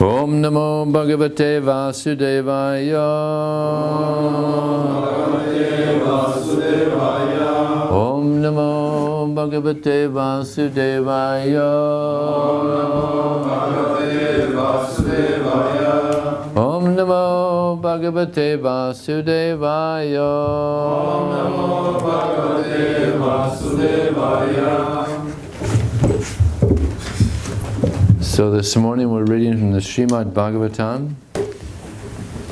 Om Namo Bhagavate Vasudevaya. Om Namo Bhagavate Vasudevaya. Om Namo Bhagavate Vasudevaya. Om Namo Bhagavate Vasudevaya. So this morning we're reading from the Srimad Bhagavatam,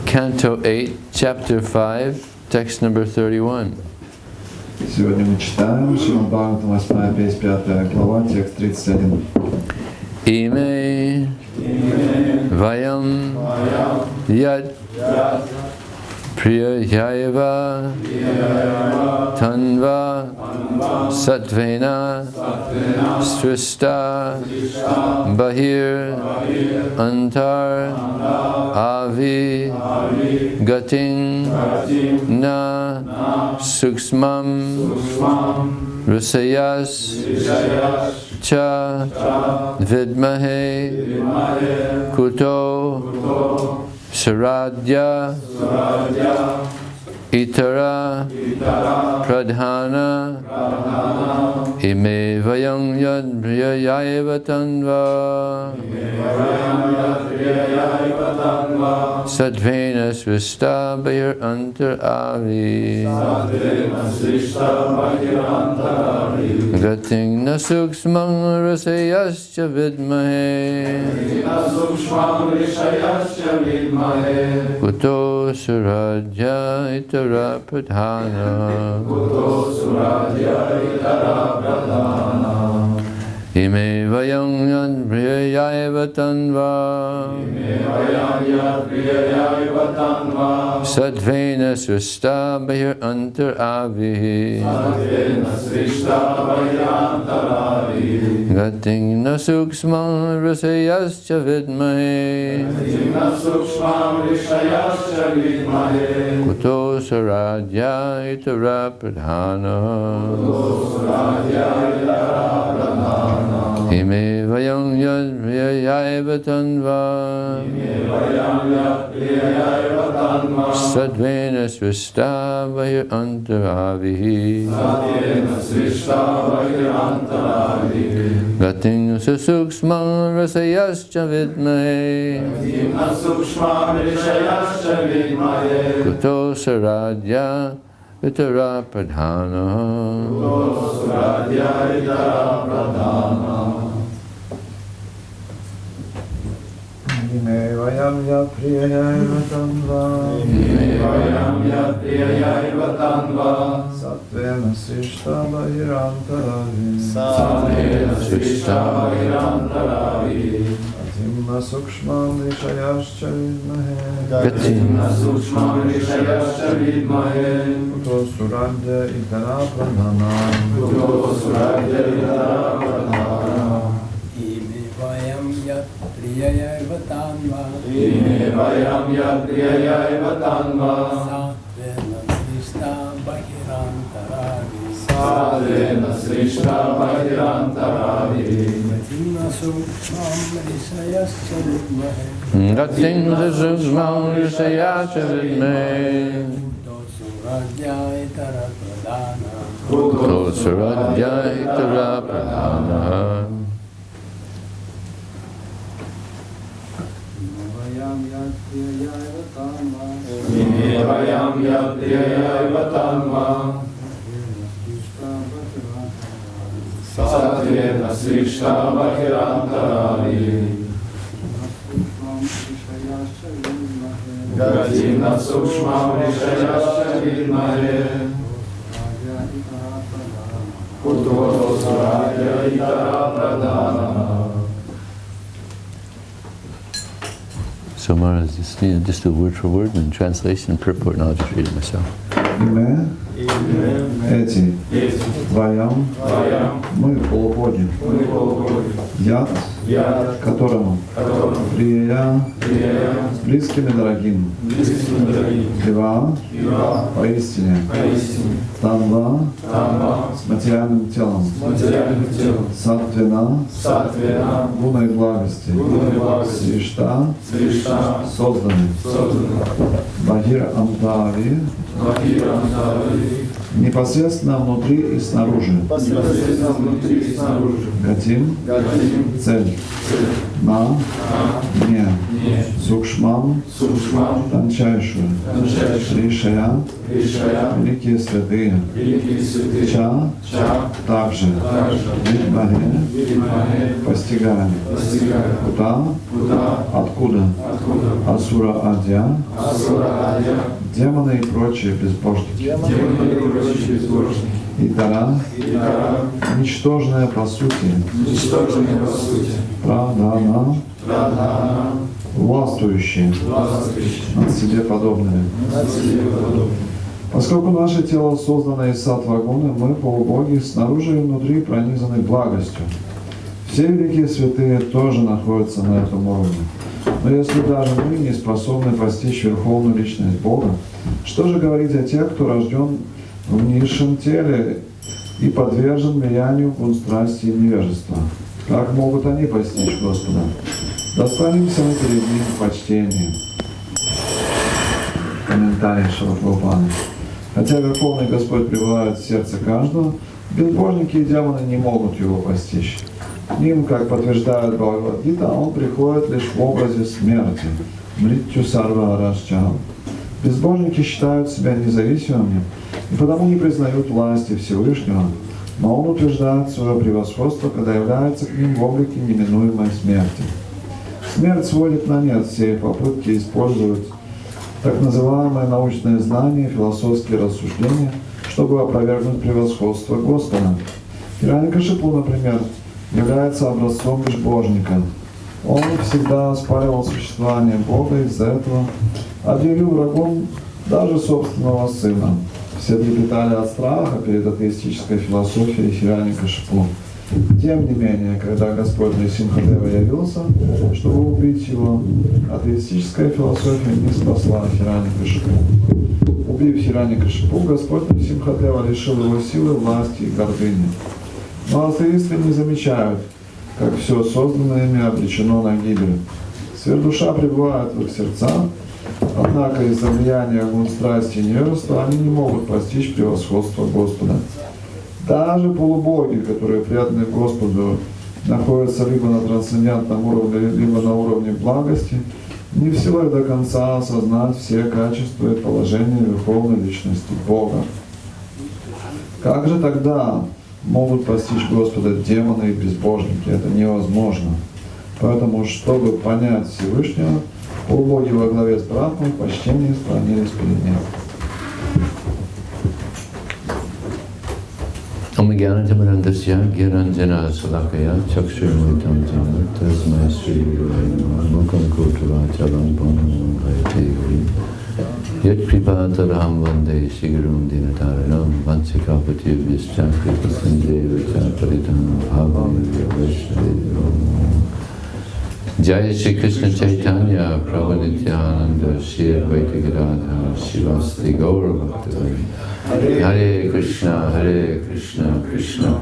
Canto 8, Chapter 5, text number 31. Сегодня мы читаем Шримад Бхагаватам, 8 песнь, 5 глава, текст 31. Ime Vayam Yad Priyayaiva Tanva Satvena Srista Bahir Antar Avi Gating Na Suksmam Rasayas Cha Vidmahe Kuto Saradya Itara Pradhana Ime Vayam Yad Priyayaiva Tanva Satvena Srista Bahir Antar Avi Gating Na Suksmam Rasayascha Vidmahe Kuto Saradya Itara Pradhana Ime Vayam Yad Priyayaiva Tanva Satvena Srista Bahir Antar Avi Gating Na Suksmam Rasayascha Vidmahe Kuto Saradya Itara Pradhana Ime Vayam Yad Priyayaiva Tanva Satvena Srista Bahir Antar Avi Gating Na Suksmam Rasayascha Vidmahe Kuto Saradya Itara Pradhana Ime Vayam Yad Priyayaiva Tanva Satvena Srista Bahir Antar Avi Gating Na Suksmam Rasayascha Vidmahe Kuto Saradya Itara Pradhana Priyayaiva Tanva Satvena Srista Bahirantaravi Gating Na Suksmam Rasayascha Vidmahe Kuto Saradya Itara Pradhana Vayam Yad Priyayaiva Tanva Satvena Srista Bahirantaravi Gating Na Suksmam Rasayascha Vidmahe Kuto Saradya Itara Pradhana. So Maharaj, just do word for word and translation, purport, and I'll just read it myself. Ime эти вдвоем мы полубоги. Яд, которому прия с близким и дорогим. Ива поистине. Танва с материальным телом. Саттвина гуной благости. Сришта созданы. Бахир Амтави непосредственно внутри и снаружи. Гатим цель. На не сукшмам тончайшую. Ришая великие святые. Ча также. Видмахе постигаем. Кута откуда? Асура Адья демоны и прочие безбожники. Идара ничтожное по сути. Прадана властвующие над себе подобными. Поскольку наше тело создано из саттва-гуны, мы полубоги снаружи и внутри пронизаны благостью. Все великие святые тоже находятся на этом уровне. Но если даже мы не способны постичь верховную личность Бога, что же говорить о тех, кто рожден в низшем теле и подвержен влиянию гун страсти и невежества? Как могут они постичь Господа? Достанемся мы перед ним в почтении. Комментарий Прабхупады. Хотя Верховный Господь пребывает в сердце каждого, безбожники и демоны не могут его постичь. К ним, как подтверждает Бхагавад-гита, он приходит лишь в образе смерти. Мритью сарва расчал. Безбожники считают себя независимыми и потому не признают власти Всевышнего, но он утверждает свое превосходство, когда является к ним в облике неминуемой смерти. Смерть сводит на нет все их попытки использовать так называемые научные знания, философские рассуждения, чтобы опровергнуть превосходство Господа. Хираньякашипу, например, является образцом безбожника. Он всегда оспаривал существование Бога, из-за этого объявил врагом даже собственного сына. Все трепетали от страха перед атеистической философией Хираньякашипу. Тем не менее, когда Господь Нрисимхадева явился, чтобы убить его, атеистическая философия не спасла Хираньякашипу. Убив Хираньякашипу, Господь Нрисимхадева лишил его силы, власти и гордыни. Но атеисты не замечают, как все созданное ими обречено на гибель. Сверхдуша пребывает в их сердцах, однако из-за влияния гун страсти и невежества они не могут постичь превосходство Господа. Даже полубоги, которые преданы Господу, находятся либо на трансцендентном уровне, либо на уровне благости, не в силах до конца осознать все качества и положения Верховной Личности Бога. Как же тогда могут постичь Господа демоны и безбожники? Это невозможно. Поэтому, чтобы понять Всевышнего, полубоги во главе с Брахмой в почтении склонились перед ним. Омагьянатамарандасья гиранджана салакая чакшурмайтам тана тасмай шри мукам кутава чалам панам гаяте yat pripataram vande sigurum dinataranam vansikapati vischakri sanjeva chaparitam bhavam vyavashtadevam. Jaya Shri Krishna Chaitanya Prabhu Nityananda Shri Advaita Gadadhara Shivasti Gaura Bhaktivinoda Hare Krishna Krishna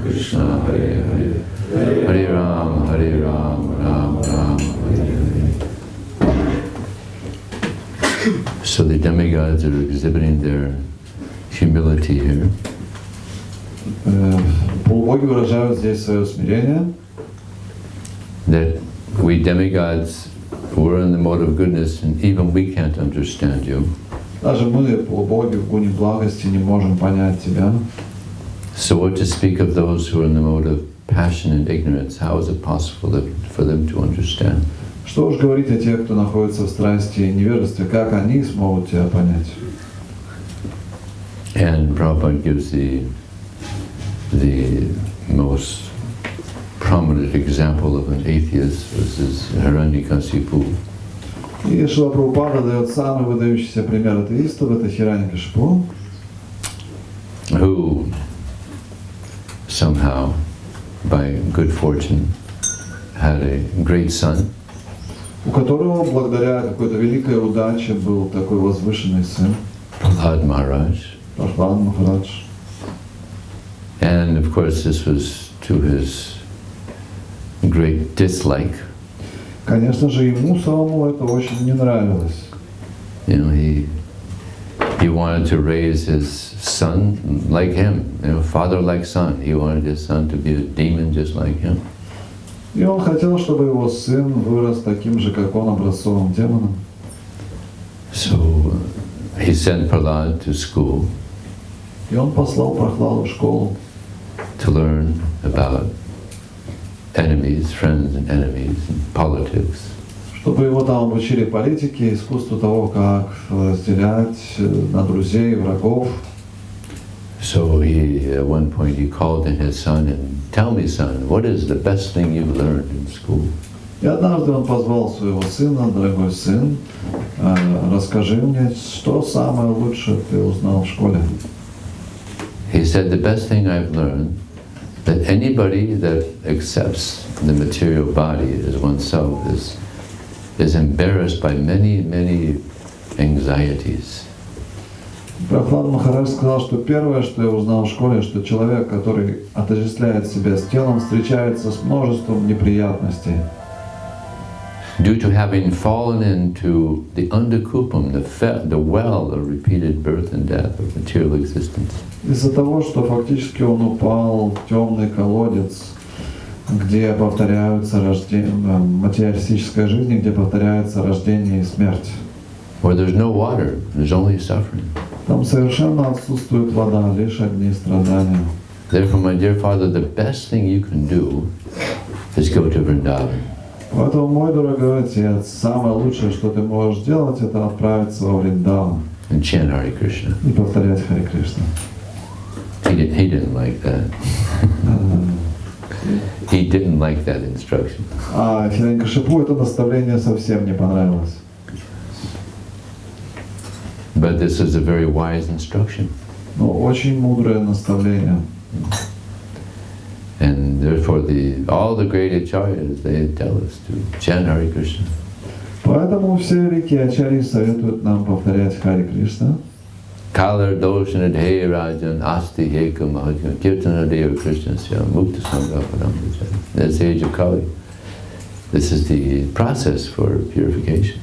Krishna Hare Hare Hare Ram Ram Ram Hare Hare. So the demigods are exhibiting their humility here. Полубоги выражают здесь свое смирение. That we demigods, we're in the mode of goodness, and even we can't understand you. Даже мы, полубоги в гуне благости, не можем понять тебя. So what to speak of those who are in the mode of passion and ignorance? How is it possible for them to understand? Что уж говорить о тех, кто находится в страсти и невежестве, как они смогут тебя понять? And Prabhupada gives the most prominent example of an atheist, this is Hiranyakasipu. И Шрила Прабхупада дает самый выдающийся пример атеистов, это Хираньякашипу. now, by good fortune, had a great son. У которого благодаря какой-то великой удаче был такой возвышенный сын, Prahlad Maharaj. Прабхупада Махарадж. And of course this was to his great dislike. Конечно же, ему самому это очень не нравилось. You know, he wanted to raise his son like him, you know, father like son. He wanted his son to be a demon just like him. И он хотел, чтобы его сын вырос таким же, как он, образцовым демоном. So he sent Prahlad to school И он послал Прохладу в школу, to learn about enemies, friends and enemies, and politics. чтобы его там обучили политике, искусству того, как разделять на друзей и врагов. So at one point he called in his son and, "Tell me, son, what is the best thing you've learned in school?" И однажды он позвал своего сына: дорогой сын, расскажи мне, что самое лучшее ты узнал в школе. He said, "The best thing I've learned, that anybody that accepts the material body as oneself is embarrassed by many, many anxieties." Прабхупада Махарадж сказал, что первое, что я узнал в школе, что человек, который отождествляет себя с телом, встречается с множеством неприятностей. Due to having fallen into the underkupam, the well of repeated birth and death of material existence. Из-за того, что фактически он упал в темный колодец, где повторяются материалистической жизни, где повторяется рождение и смерть. Where there's no water, there's only suffering. Там совершенно отсутствует вода, лишь одни страдания. Therefore, my dear father, the best thing you can do is go to Vrindavan. Поэтому, мой дорогой отец, самое лучшее, что ты можешь сделать, это отправиться во Вриндаван And chant Hare Krishna. и повторять Харе Кришна. He didn't like that. He didn't like that instruction. А Хиринькашипу это наставление совсем не понравилось. But this is a very wise instruction. Но очень мудрое наставление. And therefore all the great acharyas, they tell us to chant Hare Krishna. Поэтому все великие ачарьи советуют нам повторять Харе Кришна. Kalar doshana dehe rajan asti heka mahajana kirtana deva Krishna syam mukta sangha paramvijaya. That's the age of Kali. This is the process for purification.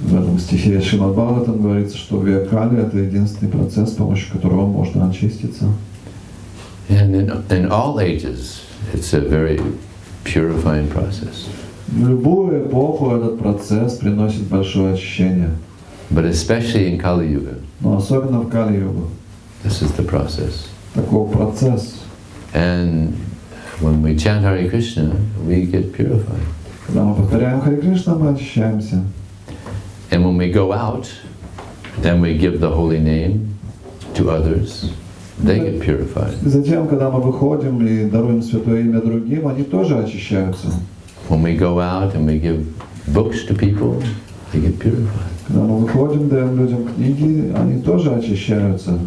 В этом стихе Шримад Бхагаватам говорится, что век Кали — это единственный процесс, с помощью которого можно очиститься. And in all ages, it's a very purifying process. В любую эпоху этот процесс приносит большое очищение. But especially in Kali Yuga, Но особенно в Кали-югу. this is the process. Такой процесс. And when we chant Hare Krishna, we get purified. Когда мы повторяем Харе Кришна, мы очищаемся. And when we go out, then we give the holy name to others, they get purified. И затем, когда мы выходим и даруем святое имя другим, они тоже очищаются. When we go out and we give books to people, they get purified. Когда мы выходим, даем людям книги, они тоже очищаются.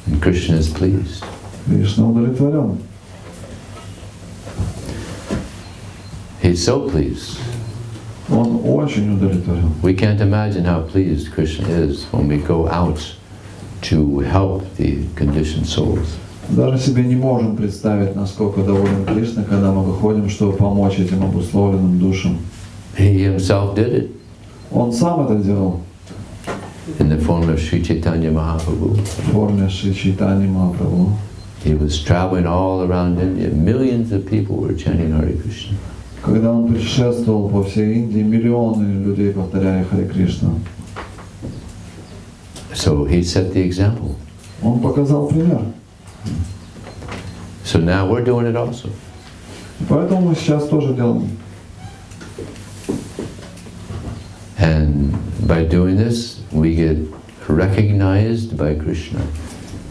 And Krishna is pleased. Кришна удовлетворен. He's so pleased. Он очень удовлетворен. We can't imagine how pleased Krishna is when we go out to help the conditioned souls. Даже себе не можем представить, насколько доволен Кришна, когда мы выходим, чтобы помочь этим обусловленным душам. He himself did it Он сам это делал in the form of Sri Chaitanya Mahaprabhu. в форме Шри Чайтаньи Махапрабху. He was traveling all around India. Millions of people were chanting Hare Krishna. Когда он путешествовал по всей Индии, миллионы людей повторяли Харе Кришна. So he set the example. Он показал пример. So now we're doing it also. Поэтому мы сейчас тоже делаем. And by doing this, we get recognized by Krishna.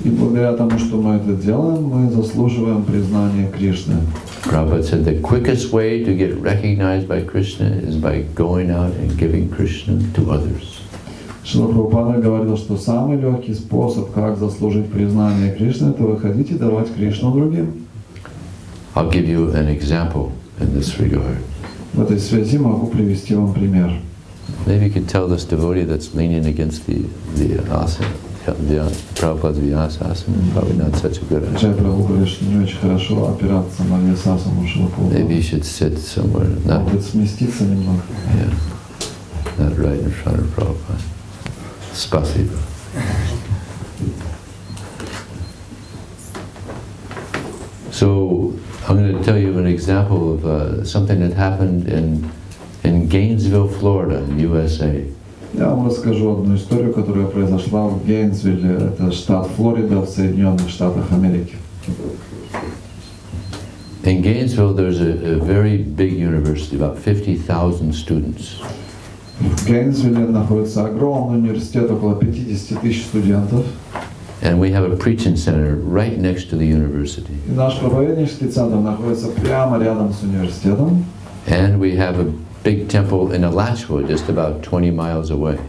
И благодаря тому, что мы это делаем, мы заслуживаем признания Кришны. Prabhupada said the quickest way to get recognized by Krishna is by going out and giving Krishna to others. Шрила Прабхупада говорил, что самый легкий способ, как заслужить признание Кришны, это выходить и давать Кришну другим. I'll give you an example in this regard. В этой связи могу привести вам пример. Maybe you could tell this devotee that's leaning against the asana, the Prabhupada's Vyasa asana, probably not such a good Виджай asana. Прабху говорит, что не очень хорошо опираться на вьясасану Шрила Maybe you Прабхупады. should sit somewhere, not, Может быть, сместиться немного. yeah, not right in front of Prabhupada. Spasiba. So I'm going to tell you an example of something that happened in Gainesville, Florida, in USA. Я вам расскажу одну историю, которая произошла в Гейнсвилле, это штат Флорида в Соединенных Штатах Америки. In Gainesville, there's a very big university, about 50,000 students. В Гейнсвилле находится огромный университет, около 50 тысяч студентов. And we have a preaching center right next to the university. И наш проповеднический центр находится прямо рядом с университетом. And we have a big temple in Alachua, just about 20 miles away.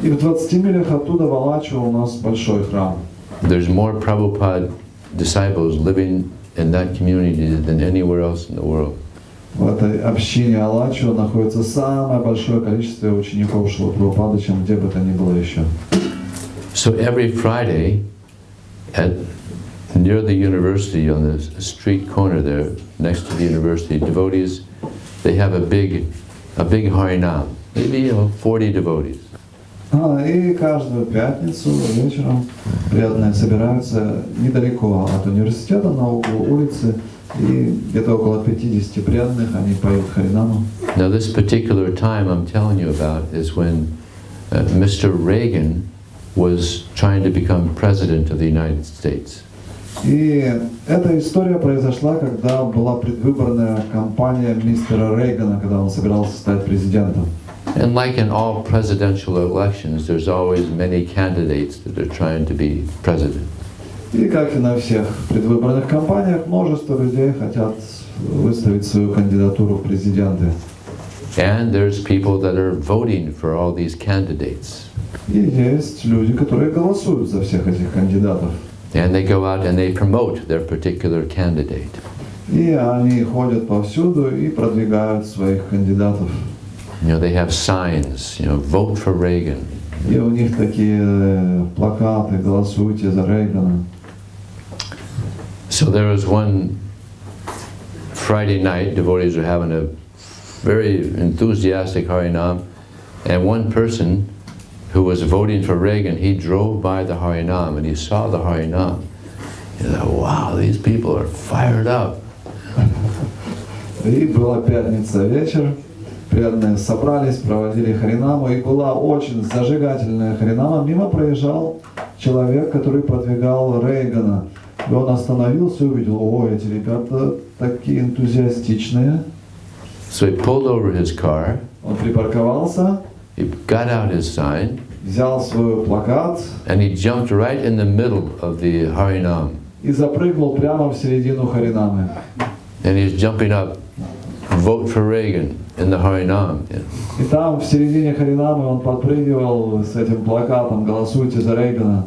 И в 20 милях оттуда в Алачуа у нас большой храм. There's more Prabhupada disciples living in that community than anywhere else in the world. В этой общине Алачуа находится самое большое количество учеников Шрилы Прабхупады, чем где бы то ни было еще. So every Friday, near the university, on the street corner there, next to the university, devotees, they have a big Harinam, maybe 40 devotees. И каждую пятницу вечером преданные собираются недалеко от университета, на углу улицы, и где-то около 50 преданных, они поют Харинаму. Now this particular time I'm telling you about is when Mr. Reagan was trying to become president of the United States. И эта история произошла, когда была предвыборная кампания мистера Рейгана, когда он собирался стать президентом. And like in all presidential elections, there's always many candidates that are trying to be president. И как и на всех предвыборных кампаниях, множество людей хотят выставить свою кандидатуру в президенты. And there's people that are voting for all these candidates. И есть люди, которые голосуют за всех этих кандидатов. And they go out and they promote their particular candidate. И они ходят повсюду и продвигают своих кандидатов. You know, they have signs, vote for Reagan. И у них такие плакаты: голосуйте за Рейгана. So there was one Friday night, devotees were having a very enthusiastic Harinam, and one person who was voting for Reagan, he drove by the Harinam and he saw the Harinam. He thought, wow, these people are fired up. И была пятница вечер, преданные собрались, проводили Харинаму, и была очень зажигательная Харинама. Мимо проезжал человек, который продвигал Рейгана. И он остановился и увидел: о, эти ребята такие энтузиастичные. So he pulled over his car, Он припарковался, he got out his sign, взял свой плакат and he jumped right in the middle of the Harinam. и запрыгнул прямо в середину Харинамы. And he's jumping up, vote for Reagan in the Harinam. И там в середине Харинамы он подпрыгивал с этим плакатом: голосуйте за Рейгана.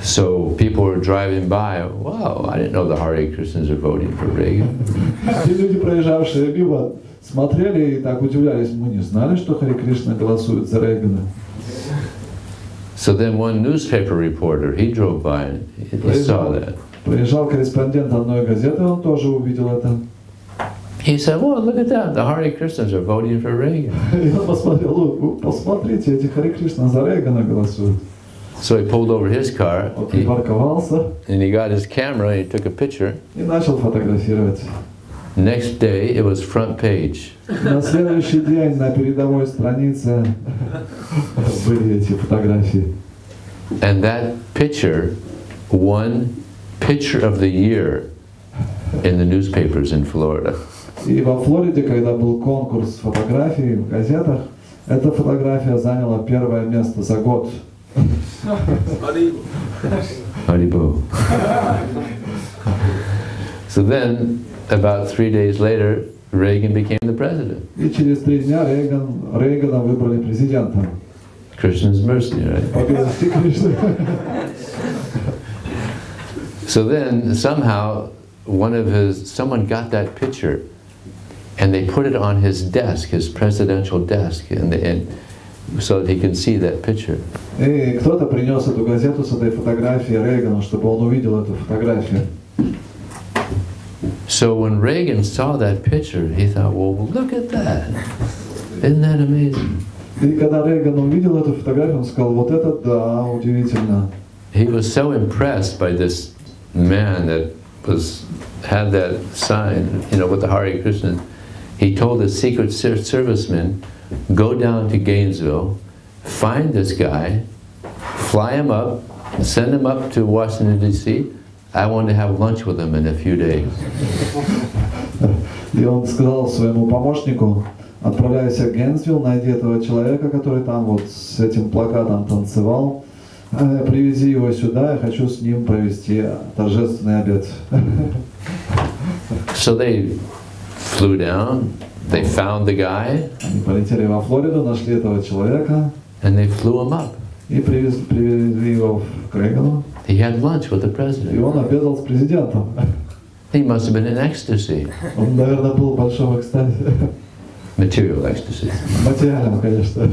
So people were driving by, wow, I didn't know the Hare Krishnas are voting for Reagan. И люди, проезжавшие мимо, смотрели и так удивлялись: мы не знали, что Харе Кришна голосует за Рейгана. So then one newspaper reporter, he drove by and he saw that. Приезжал корреспондент одной газеты, он тоже увидел это. He said, well, look at that, the Hare Krishnas are voting for Reagan. И он посмотрел: посмотрите, эти Харе Кришна за Рейгана голосуют. So he pulled over his car, Он припарковался and he got his camera and he took a picture. и начал фотографировать. Next day, it was front page. На следующий день на передовой странице были эти фотографии. And that picture won Picture of the Year in the newspapers in Florida. И во Флориде, когда был конкурс фотографий в газетах, эта фотография заняла первое место за год. Haribol. So then, about 3 days later, Reagan became the president. И через 3 дня Рейгана выбрали президентом. Krishna's mercy, right? По милости Кришны. So then, somehow, someone got that picture and they put it on his desk, his presidential desk, and so that he can see that picture. И кто-то принес эту газету с этой фотографией Рейгану, чтобы он увидел эту фотографию. So when Reagan saw that picture, he thought, well, look at that. Isn't that amazing? И когда Рейган увидел эту фотографию, он сказал, вот это да, удивительно. He was so impressed by this man that had that sign, with the Hare Krishna. He told the Secret Servicemen, go down to Gainesville, find this guy, fly him up, send him up to Washington, D.C. I want to have lunch with him in a few days. И он сказал своему помощнику, отправляйся в Гейнсвилл, найди этого человека, который там вот с этим плакатом танцевал, привези его сюда, я хочу с ним провести торжественный обед. So they flew down, they found the guy, Они полетели во Флориду, нашли этого человека, and they flew him up. и привезли его к Рейгану. He had lunch with the И president. он обедал с президентом. He must have been in ecstasy, Он, наверное, был в большом экстазе. material ecstasy. Материальном, конечно.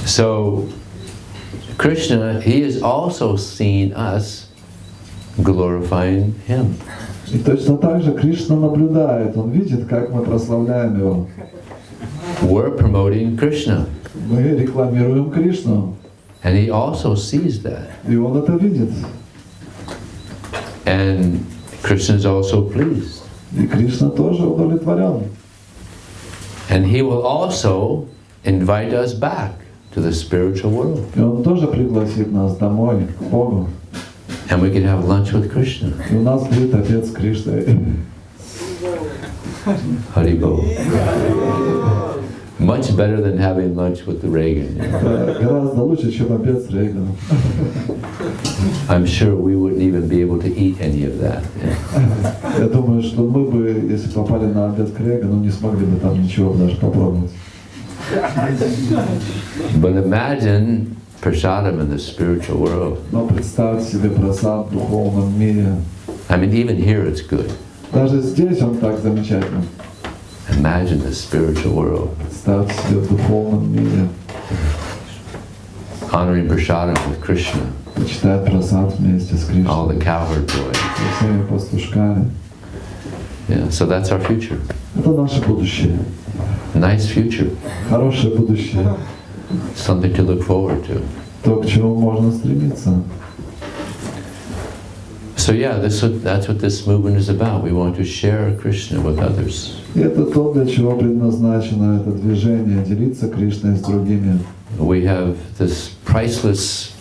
So Krishna, he has also seen us glorifying him. И точно так же Кришна наблюдает, он видит, как мы прославляем его. We're promoting Krishna, Мы рекламируем Кришну, and he also sees that. и он это видит. And Krishna is also pleased. И Кришна тоже удовлетворен. And he will also invite us back to the spiritual world. И он тоже пригласит нас домой, к Богу. And we can have lunch with Krishna. И у нас будет обед с Кришной. Haribol. Much better than having lunch with the Reagan. Гораздо лучше, чем обед с Рейганом. I'm sure we wouldn't even be able to eat any of that. Я думаю, что мы бы, если попали на обед к Рейгану, не смогли бы там ничего даже попробовать. But imagine prasadam in the spiritual world. Но представьте себе просад в духовном мире. I mean, even here it's good. Даже здесь он так замечательно. Imagine the spiritual world. Представьте себе в духовном мире. Honoring prasadam with Krishna. Почитать просад вместе с Кришной. All the cowherd boys. Со всеми пастушками. Yeah, so that's our future. Это наше будущее. Nice future. Хорошее будущее. Something to look forward to. То, к чему можно стремиться. So yeah, that's what this movement is about. We want to share Krishna with others. И это то, для чего предназначено это движение, делиться Кришной с другими. We have this priceless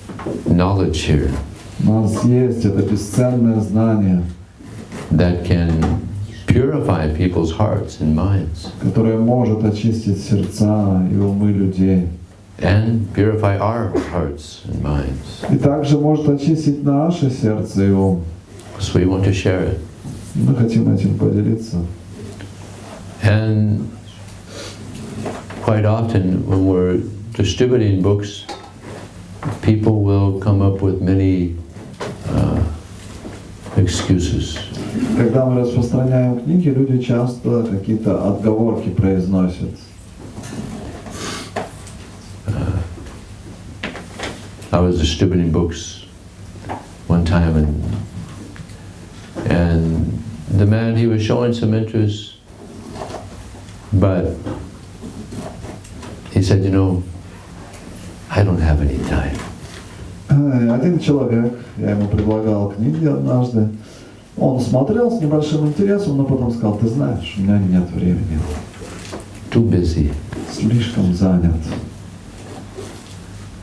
knowledge here У нас есть это бесценное знание, that can purify people's hearts and minds которое может очистить сердца и умы людей. and purify our hearts and minds. И также может очистить наше сердце и ум. So we want to share it. Мы хотим этим поделиться. And quite often when we're distributing books, people will come up with many excuses. Когда мы распространяем книги, люди часто какие-то отговорки произносят. I was distributing books one time, and the man, he was showing some interest, but he said, I don't have any time. Один человек, я ему предлагал книги однажды, он смотрел с небольшим интересом, но потом сказал, ты знаешь, у меня нет времени. Too busy. Слишком занят.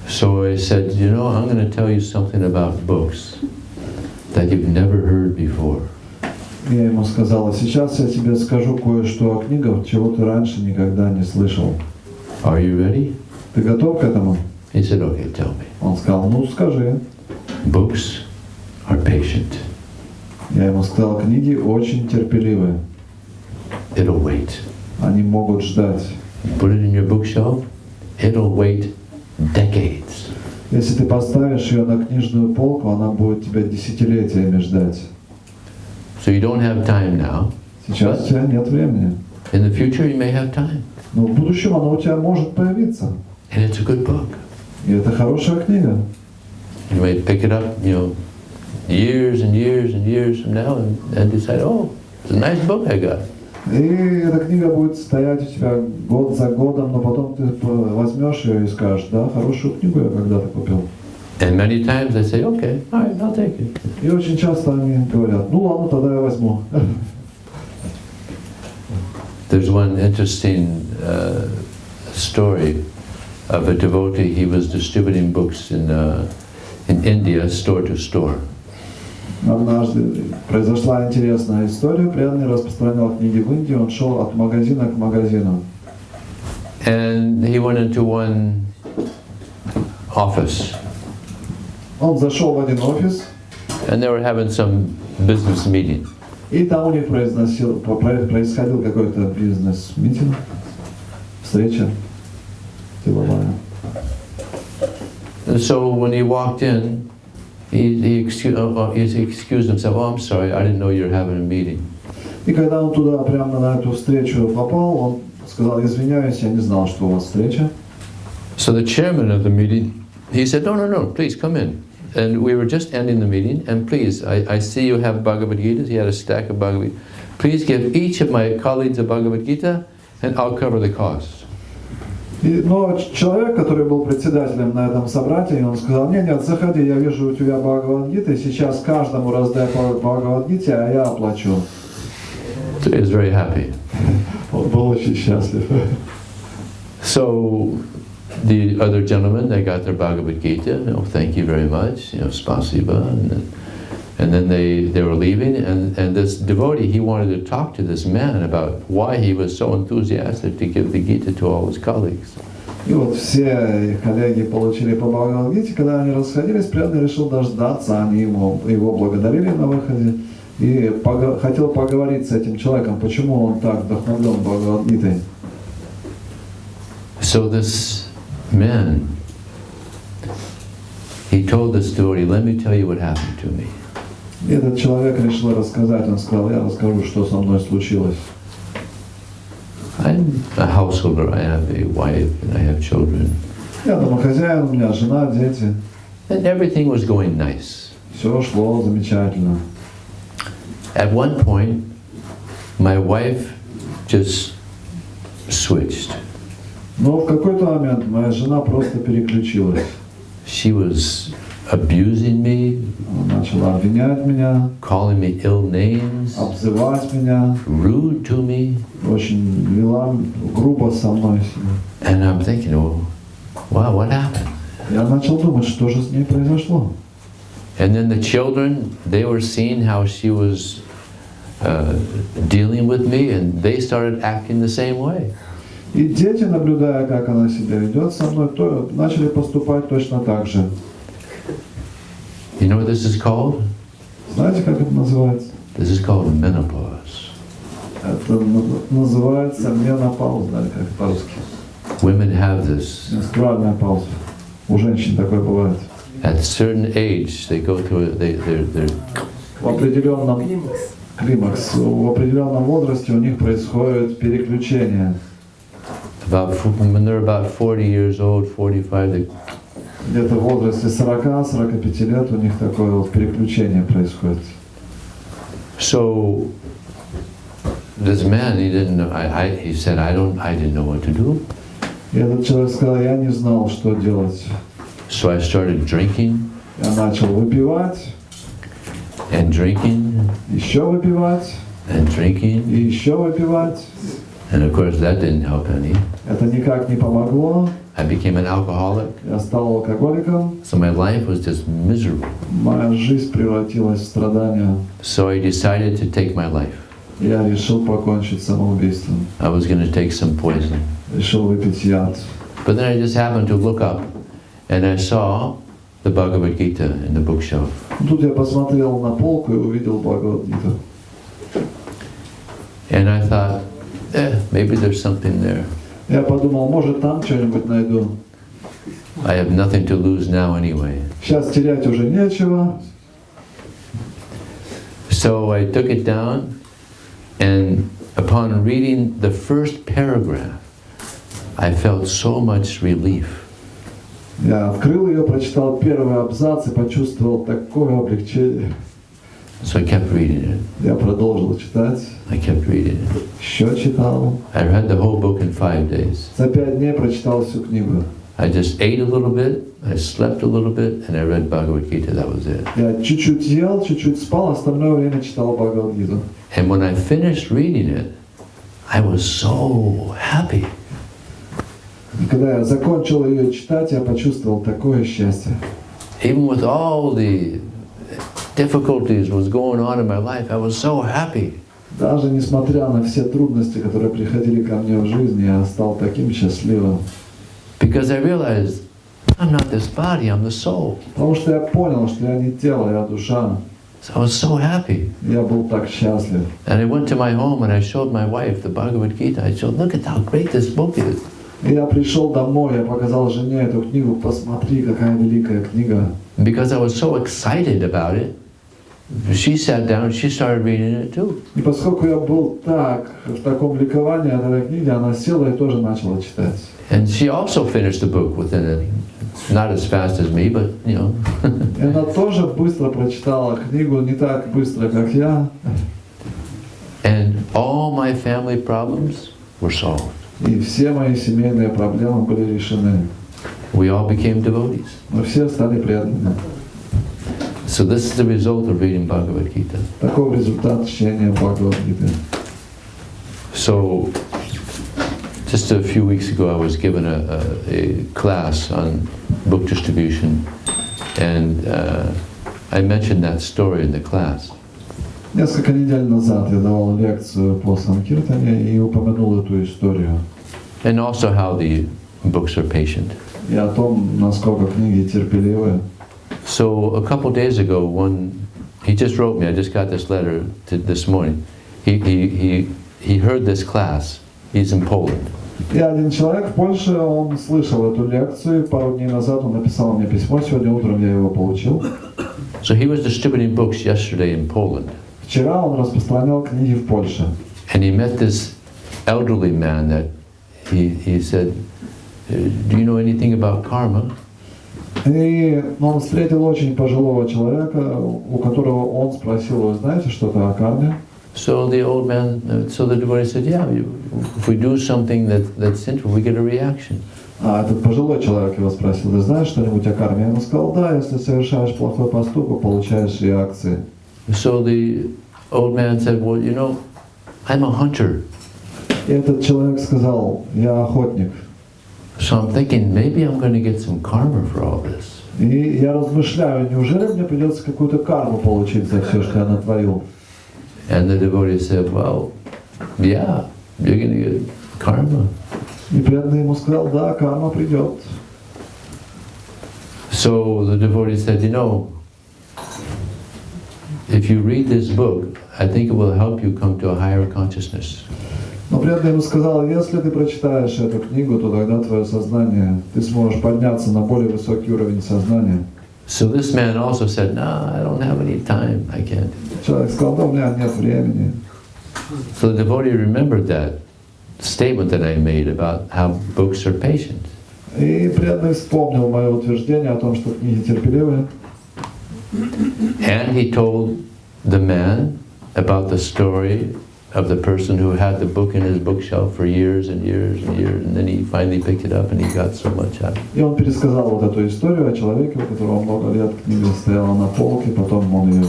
So I said, I'm going to tell you something about books that you've never heard before. Я ему сказал, сейчас я тебе скажу кое-что о книгах, чего ты раньше никогда не слышал. Are you ready? Ты готов к этому? He said, okay, tell me. Он сказал, скажи. Books are patient. Я ему сказал, книги очень терпеливые. It'll wait. Они могут ждать. Put it in your bookshelf, it'll wait decades. Если ты поставишь ее на книжную полку, она будет тебя десятилетиями ждать. So you don't have time now. Сейчас у тебя нет времени. In the future you may have time. Но в будущем она у тебя может появиться. And it's a good book. И это хорошая книга. You may pick it up, years and years and years from now and decide, oh, it's a nice book I got. И эта книга будет стоять у тебя год за годом, но потом ты возьмешь ее и скажешь, да, хорошую книгу я когда-то купил. And many times they say, okay, all right, I'll take it. И очень часто они говорят, ну ладно, тогда я возьму. There's one interesting story of a devotee. He was distributing books in India, store to store. Однажды произошла интересная история. Преданный распространял книги в Индии, он шел от магазина к магазину. And he went into one office. Он зашел в один офис, and they were having some business meeting. И там у них происходил какой-то бизнес-митинг, встреча деловая. And so when he walked in, he excused himself. Oh, I'm sorry, I didn't know you were having a meeting. И когда он туда прямо на эту встречу попал, он сказал: извиняюсь, я не знал, что у вас встреча. So the chairman of the meeting, he said, no, please come in. And we were just ending the meeting, and please, I see you have Bhagavad Gitas. He had a stack of Bhagavad Gita. Please give each of my colleagues a Bhagavad Gita, and I'll cover the cost. Но человек, который был председателем на этом собрании, он сказал: нет, заходи, я вижу у тебя Бхагавад Гита, сейчас каждому раздай по Бхагавад Гите, а я оплачу. So he was very happy. Он был очень счастлив. So the other gentlemen, they got their Bhagavad Gita, thank you very much, spasiba, and then they were leaving, and this devotee, he wanted to talk to this man about why he was so enthusiastic to give the Gita to all his colleagues. И вот все их коллеги получили по Бхагавад Гите, когда они расходились, преданный решил дождаться, они его благодарили на выходе, и хотел поговорить с этим человеком, почему он так вдохновлен Бхагавад Гитой. So this man, he told this devotee, let me tell you what happened to me. И этот человек решил рассказать, он сказал: я расскажу, что со мной случилось. I'm a householder, I have a wife, and I have children. Я домохозяин, у меня жена, дети. And everything was going nice. Все шло замечательно. At one point, my wife just switched. Но в какой-то момент моя жена просто переключилась. She was abusing me, Она начала обвинять меня, calling me ill names, обзывать меня, rude to me. очень вела грубо со мной себя. And I'm thinking, oh, wow, what happened? Я начал думать, что же с ней произошло. And then the children, they were seeing how she was dealing with me, and they started acting the same way. И дети, наблюдая, как она себя ведет со мной, начали поступать точно так же. You know what this is called? Знаете, как это называется? This is called menopause. Это называется менопауза, да, как по-русски. Women have this. Менструальная пауза. У женщин такое бывает. At a certain age, they go through they're В определенном климакс, в определенном возрасте у них происходит переключение. when they're about 40 years old, 45, they Где-то в возрасте 40-45 лет у них такое вот переключение происходит. So this man, he didn't know. He said, I didn't know what to do. И этот человек сказал: я не знал, что делать. So I started drinking Я начал выпивать, and drinking еще выпивать, and drinking, и еще выпивать. and of course that didn't help any. Это никак не помогло. I became an alcoholic. Я стал алкоголиком. So my life was just miserable. Моя жизнь превратилась в страдания. So I decided to take my life. Я решил покончить самоубийством. I was going to take some poison. Решил выпить яд. But then I just happened to look up, and I saw the Bhagavad Gita in the bookshelf. Тут я посмотрел на полку и увидел Бхагавад Гиту. And I thought, maybe there's something there. Я подумал, может там что-нибудь найду. I have nothing to lose now anyway. Сейчас терять уже нечего. So I took it down, and upon reading the first paragraph, I felt so much relief. Я открыл ее, прочитал первый абзац и почувствовал такое облегчение. So I kept reading it. Я продолжил читать. I kept reading it. Еще читал. I read the whole book in 5 days. За 5 дней прочитал всю книгу. I just ate a little bit, I slept a little bit, and I read Bhagavad Gita. That was it. Я чуть-чуть ел, чуть-чуть спал, остальное время читал Бхагавад-гиту. And when I finished reading it, I was so happy. И когда я закончил ее читать, я почувствовал такое счастье. Even with all the difficulties was going on in my life, I was so happy. Даже несмотря на все трудности, которые приходили ко мне в жизни, я стал таким счастливым. Because I realized I'm not this body, I'm the soul. Потому что я понял, что я не тело, я душа. So I was so happy. Я был так счастлив. And I went to my home and I showed my wife the Bhagavad Gita. I showed, look at how great this book is. И я пришел домой, я показал жене эту книгу, посмотри, какая великая книга. Because I was so excited about it, she sat down, she started reading it too. И поскольку я был в таком ликовании от этой книги, она села и тоже начала читать. And she also finished the book within it. Not as fast as me, but you know. И она тоже быстро прочитала книгу, не так быстро, как я. And all my family problems were solved. И все мои семейные проблемы были решены. We all became devotees. Мы все стали преданными. So this is the result of reading Bhagavad Gita. Такой результат чтения Бхагавад-гиты. So just a few weeks ago, I was given a class on book distribution, and I mentioned that story in the class. Несколько недель назад я давал лекцию по Санкиртане и упомянул эту историю. And also how the books are patient. И о том, насколько книги терпеливы. So a couple days ago, he just wrote me. I just got this letter this morning. He heard this class. He's in Poland. И один человек в Польше, он слышал эту лекцию. Пару дней назад он написал мне письмо. Сегодня утром я его получил. So he was distributing books yesterday in Poland. Вчера он распространял книги в Польше. And he met this elderly man that he said, "Do you know anything about karma?" И он встретил очень пожилого человека, у которого он спросил: вы знаете что-то о карме? So the old man, so the devotee said, "Yeah, if we do something that's sinful, we get a reaction." А этот пожилой человек его спросил: ты знаешь что-нибудь о карме? Я ему сказал: да, если совершаешь плохой поступок, получаешь реакции. So the old man said, "Well, you know, I'm a hunter." И этот человек сказал: я охотник. So I'm thinking maybe I'm going to get some karma for all this. И я размышляю, неужели мне придется какую-то карму получить за все, что я натворил? And the devotee said, "Well, yeah, you're going to get karma." И преданный ему сказал: да, карма придет. So the devotee said, "You know, if you read this book, I think it will help you come to a higher consciousness." Но преданный ему сказал: если ты прочитаешь эту книгу, то тогда твое сознание, ты сможешь подняться на более высокий уровень сознания. So this man also said, "No, I don't have any time. I can't." Человек сказал: да, у меня нет времени. So the devotee remembered that statement that I made about how books are patient. И преданный вспомнил мое утверждение о том, что книги терпеливые. And he told the man about the story of the person who had the book in his bookshelf for years and years and years, and then he finally picked it up and he got so much out. И он пересказал вот эту историю о человеке, у которого много лет книга стояла на полке, потом он ее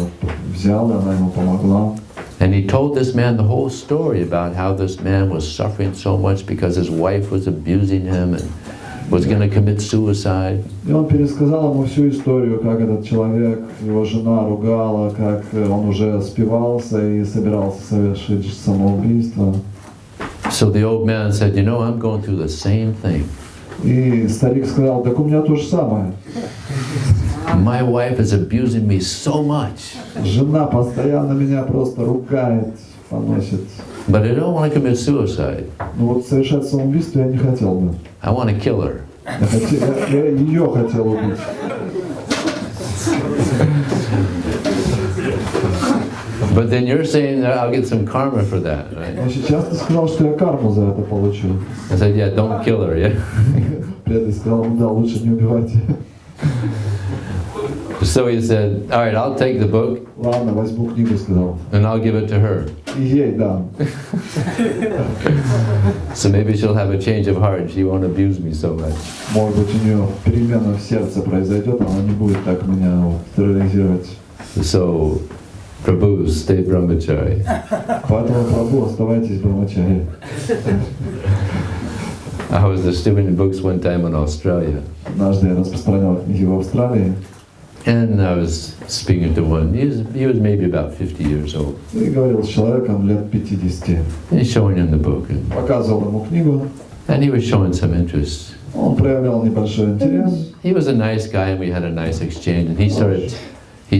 взял, и она ему помогла. And he told this man the whole story about how this man was suffering so much because his wife was abusing him and was going to commit suicide. И он пересказал ему всю историю, как этот человек, его жена ругала, как он уже спивался и собирался совершить самоубийство. So the old man said, "You know, I'm going through the same thing. И старик сказал: так у меня то же самое. My wife is abusing me so much. Жена постоянно меня просто ругает, поносит. But I don't want to commit suicide. Но вот совершать самоубийство я не хотел бы. I want to kill her." Я ее хотел убить. But then you're saying that I'll get some karma for that, right? Но сейчас ты сказал, что я карму за это получу. I said, yeah, don't kill her, yeah? Преданный сказал, да, лучше не убивайте. So he said, all right, I'll take the book Ладно, возьму книгу, сказал. and I'll give it to her. И ей дам. So maybe she'll have a change of heart and she won't abuse me so much. Может быть, у нее перемена в сердце произойдет, она не будет так меня терроризировать. So, Prabhu, stay brahmachari. Поэтому, Прабху, оставайтесь брамачари. I was distributing books one time in Australia. Однажды я распространял книги в Австралии. And I was speaking to one, he was maybe about 50 years old. И говорил с человеком лет 50. And he's showing him the book. Показывал ему книгу. And he was showing some interest. Он проявлял небольшой интерес. He was a nice guy and we had a nice exchange. And he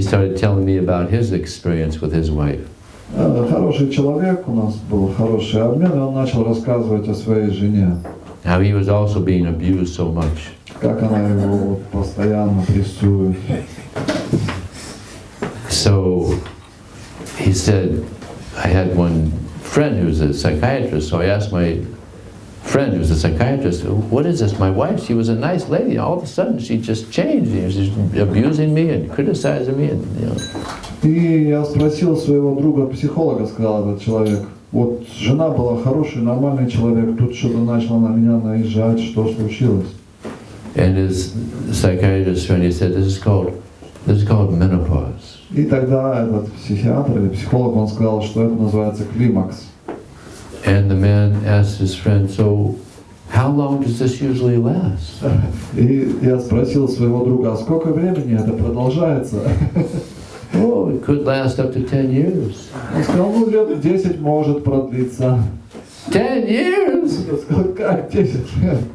started telling me about his experience with his wife. Хороший человек, у нас был хороший обмен, и он начал рассказывать о своей жене. How he was also being abused so much. Как она его постоянно прессует. So he said, I had one friend who's a psychiatrist, so I asked my friend who's a psychiatrist, what is this? My wife, she was a nice lady, all of a sudden she just changed. She's abusing me and criticizing me. And, you know. И я спросил своего друга-психолога, сказал этот человек, вот жена была хороший, нормальный человек, тут что-то начало на меня наезжать, что случилось? And his psychiatrist friend, he said, this is called menopause. И тогда этот психиатр или психолог, он сказал, что это называется климакс. And the man asked his friend, so how long does this usually last? И я спросил своего друга, а сколько времени это продолжается? Oh, it could last up to 10 years. Он сказал, ну лет 10 может продлиться. 10 years? Я сказал, как 10?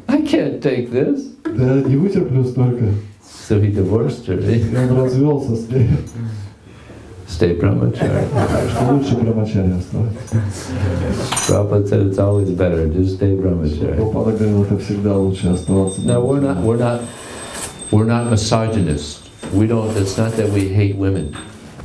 I can't take this. Да не вытерплю столько. So he divorced her. И он развелся с ней. Stay brahmachari. Что лучше брамачари оставаться. Prabhupada said it's always better, just stay brahmachari. Прабхупада говорил, это всегда лучше оставаться. No, we're not misogynists. We don't. It's not that we hate women.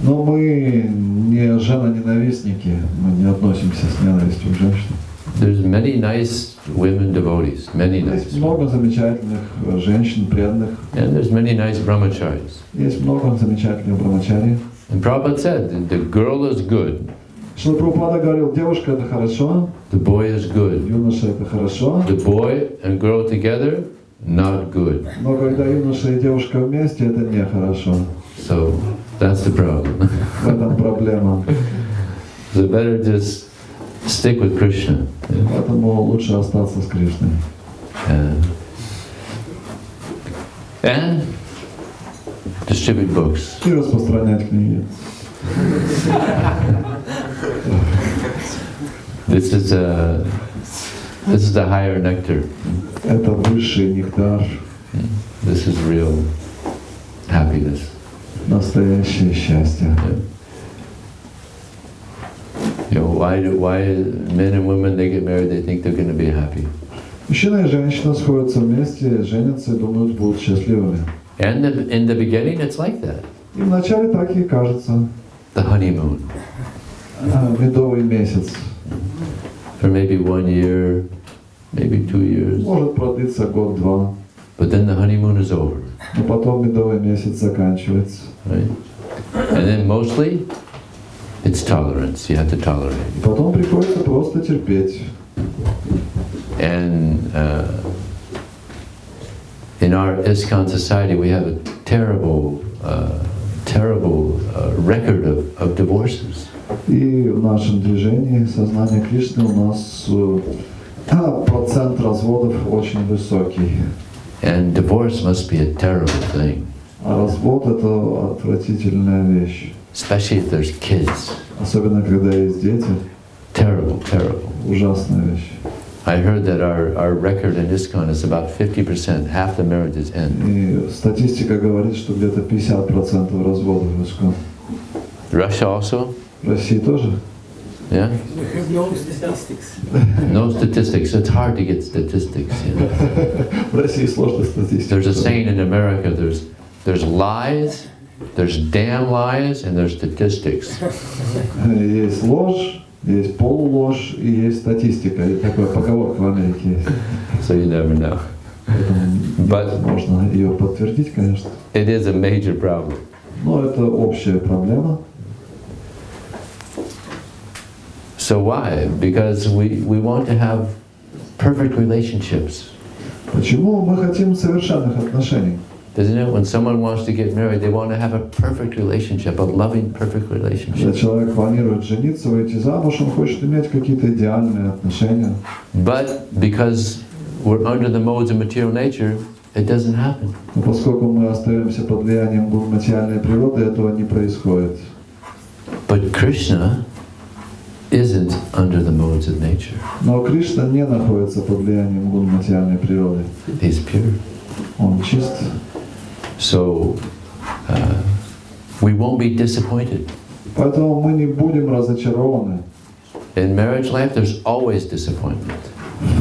Но мы не женоненавистники, мы не относимся с ненавистью к женщинам. There's many nice women devotees, many nice. Есть много замечательных женщин, преданных. And there's many nice brahmacharis. Есть много замечательных брамачари. And Prabhupada said, the girl is good. Шрила Прабхупада говорил, девушка это хорошо, The boy is good. юноша это хорошо, The boy and girl together, not good. но когда юноша и девушка вместе, это нехорошо. So that's the problem. В этом проблема. So better just stick with Krishna. Поэтому лучше остаться с Кришной. And distribute books. И распространять книги. This is the higher nectar. Это высший нектар, This is real happiness. настоящее счастье. You know, why men and women, they get married, they think they're going to be happy. Мужчина и женщина сходятся вместе, женятся и думают, будут счастливыми. And in the beginning, it's like that. И вначале так и кажется. The honeymoon. Медовый месяц. For maybe 1 year, maybe 2 years. Может продлиться год-два. But then the honeymoon is over. Но потом медовый месяц заканчивается. Right? And then mostly, it's tolerance. You have to tolerate. И потом приходится просто терпеть. And in our ISKCON society, we have a terrible record of divorces. И в нашем движении сознания Кришны у нас процент разводов очень высокий. And divorce must be a terrible thing. А развод это отвратительная вещь. Especially if there's kids. Особенно когда есть дети. Terrible, terrible. Ужасная вещь. I heard that our record in ISKCON is about 50%, half the marriages end. И статистика говорит, что где-то 50% разводов в ИСККОН. Russia also? В России тоже? Yeah? We have no statistics. No statistics. It's hard to get statistics. You know? В России сложно статистика. There's a saying in America, there's lies, there's damn lies, and there's statistics. Есть ложь, есть полуложь и есть статистика. И такая поговорка в Америке есть. So you never know. But Можно ее подтвердить, конечно. it is a major problem. Но это общая проблема. So why? Because we want to have perfect relationships. Почему мы хотим совершенных отношений? Isn't it? When someone wants to get married, they want to have a perfect relationship, a loving, perfect Когда relationship. человек планирует жениться, выйти замуж, он хочет иметь какие-то идеальные отношения. But because we're under the modes of material nature, it doesn't happen. Но поскольку мы остаемся под влиянием материальной природы, этого не происходит. But Krishna isn't under the modes of nature. Но Кришна не находится под влиянием гун материальной природы. He's pure. Он чист. So we won't be disappointed. Поэтому мы не будем разочарованы. In marriage life, there's always disappointment.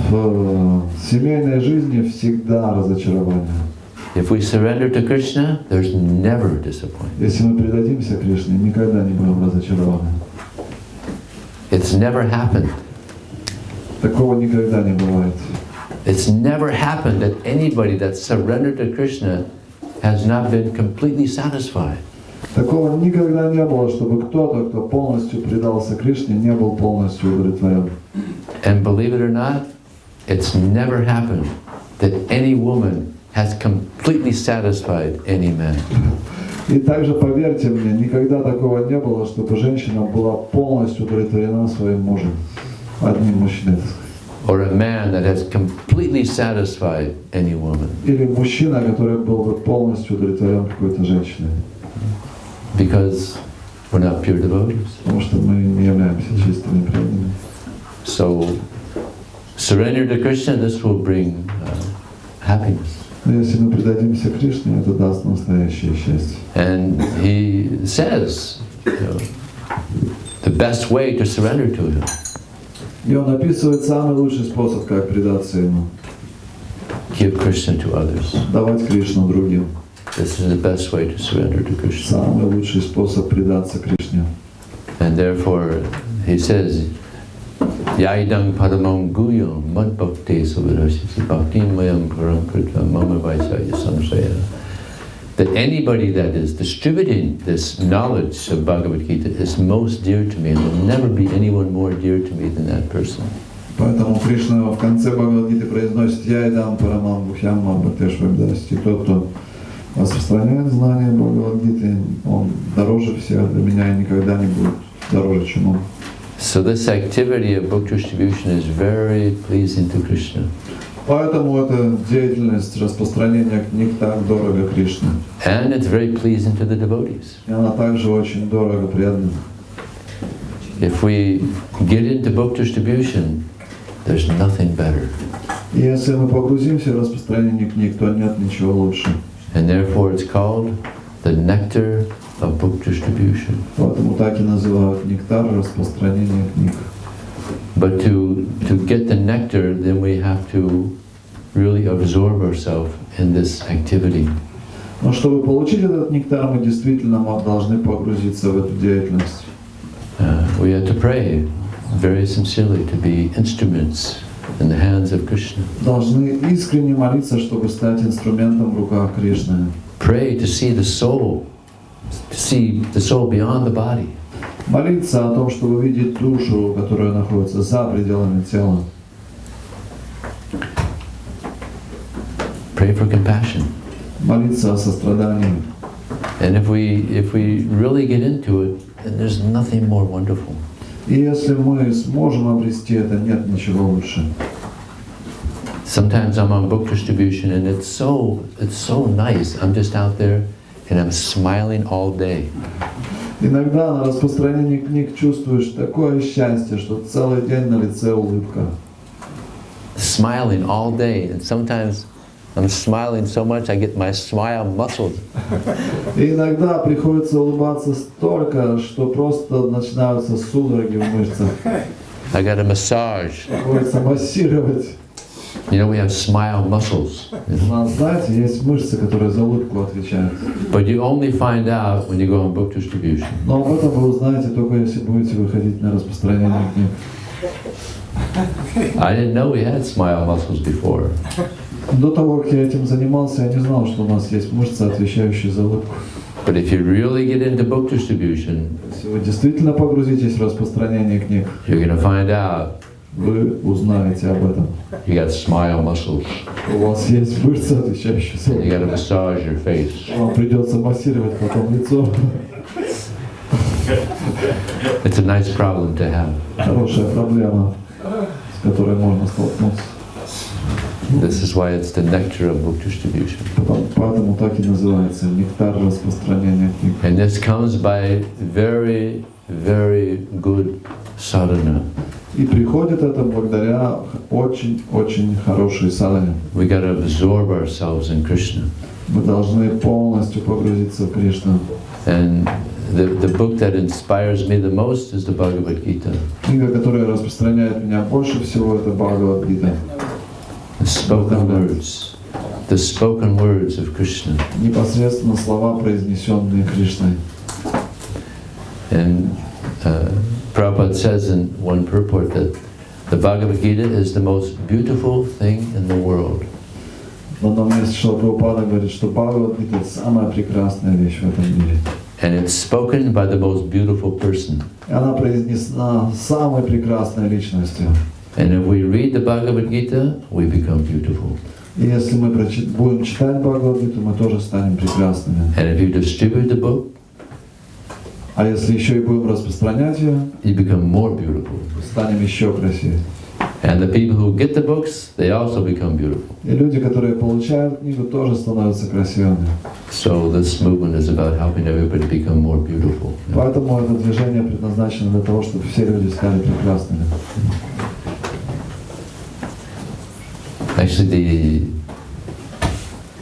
В семейной жизни всегда разочарование. If we surrender to Krishna, there's never disappointment. Если мы предадимся Кришне, никогда не будем разочарованы. It's never happened. Такого никогда не бывает. It's never happened that anybody that surrendered to Krishna has not been completely satisfied. Такого никогда не было, чтобы кто-то, кто полностью предался Кришне, не был полностью удовлетворен. And believe it or not, it's never happened that any woman has completely satisfied any man. И также, поверьте мне, никогда такого не было, чтобы женщина была полностью удовлетворена своим мужем, одним мужчиной. Or a man that has completely satisfied any woman. Или мужчина, который был бы полностью удовлетворен какой-то женщиной. Because we're not pure devotees. Потому что мы не являемся чистыми преданными. So, surrender to Krishna, this will bring happiness. Но если мы предадимся Кришне, это даст настоящее счастье. And he says, you know, the best way to surrender to him. И он описывает самый лучший способ, как предаться ему. Give Krishna to others. Давать Кришну другим. This is the best way to surrender to Krishna. Самый лучший способ предаться Кришне. And therefore, he says, Yaidang paramam guyam mad bhakti suvirashisi bhaktim mayam paramkrita mama vaisaya samsaya. That anybody that is distributing this knowledge of Bhagavad Gita is most dear to me, and there will never be anyone more dear to me than that person. Поэтому Кришна в конце Бхагавад-гиты произносит «Яйдам парамам бхухям мабхатешвамдасти». Тот, кто распространяет знания Бхагавад-гиты, он дороже всех для меня и никогда не будет дороже, чем он. So this activity of book distribution is very pleasing to Krishna. Поэтому эта деятельность распространения книг так дорого Кришне. And it's very pleasing to the devotees. И она также очень дорого преданным. If we get into book distribution, there's nothing better. И если мы погрузимся в распространение книг, то нет ничего лучше. And therefore it's called the nectar of book distribution. Поэтому так и называют нектар распространения книг. But to get the nectar, then we have to really absorb ourselves in this activity. Но чтобы получить этот нектар, мы действительно должны погрузиться в эту деятельность. We have to pray very sincerely to be instruments in the hands of Krishna. Должны искренне молиться, чтобы стать инструментом в руках Кришны. Pray to see the soul beyond the body. Молиться о том, чтобы видеть душу, которая находится за пределами тела. Pray for compassion. Молиться о сострадании. And if we really get into it, then there's nothing more wonderful. И если мы сможем обрести это, нет ничего лучше. Sometimes I'm on book distribution and it's so nice. I'm just out there and I'm smiling all day. Иногда на распространении книг чувствуешь такое счастье, что целый день на лице улыбка. Smiling all day, and sometimes I'm smiling so much, I get my smile muscled. И иногда приходится улыбаться столько, что просто начинаются судороги в мышцах. I got a massage. Приходится массировать. You know, we have smile muscles. У нас, знаете, есть мышцы, которые за улыбку отвечают. But you only find out when you go on book distribution. Но об этом вы узнаете только если будете выходить на распространение книг. I didn't know we had smile muscles before. До того, как я этим занимался, я не знал, что у нас есть мышцы, отвечающие за улыбку. But if you really get into book distribution, Если вы действительно погрузитесь в распространение книг, you're going to find out вы узнаете об этом. you got smile muscles. У вас есть мышцы, отвечающие за You улыбку. got to massage your face. Вам придется массировать потом лицо. It's a nice problem to have. Хорошая проблема, с которой можно столкнуться. This is why it's the nectar of book distribution. Поэтому так и называется нектар распространения книг. And this comes by very, very good sadhana. И приходит это благодаря очень-очень хорошей садхане. We got to absorb ourselves in Krishna. Мы должны полностью погрузиться в Кришну. And the book that inspires me the most is the Bhagavad Gita. Книга, которая распространяет меня больше всего, это Бхагавад-гита. The spoken words of Krishna. Непосредственно слова, произнесенные Кришной. And Prabhupada says in one purport that the Bhagavad Gita is the most beautiful thing in the world. В одном месте Шрила Прабхупада говорит, что Бхагавад-гита — это самая прекрасная вещь в этом мире. And it's spoken by the most beautiful person. И она произнесена самой прекрасной личностью. And if we read the Bhagavad Gita, we become beautiful. И если мы будем читать Бхагавад-гиту, мы тоже станем прекрасными. And if you distribute the book, А если еще и будем распространять ее, you become more beautiful. станем еще красивее. And the people who get the books, they also become beautiful. И люди, которые получают книгу, тоже становятся красивыми. So this movement is about helping everybody become more beautiful. Поэтому это движение предназначено для того, чтобы все люди стали прекрасными. Actually, the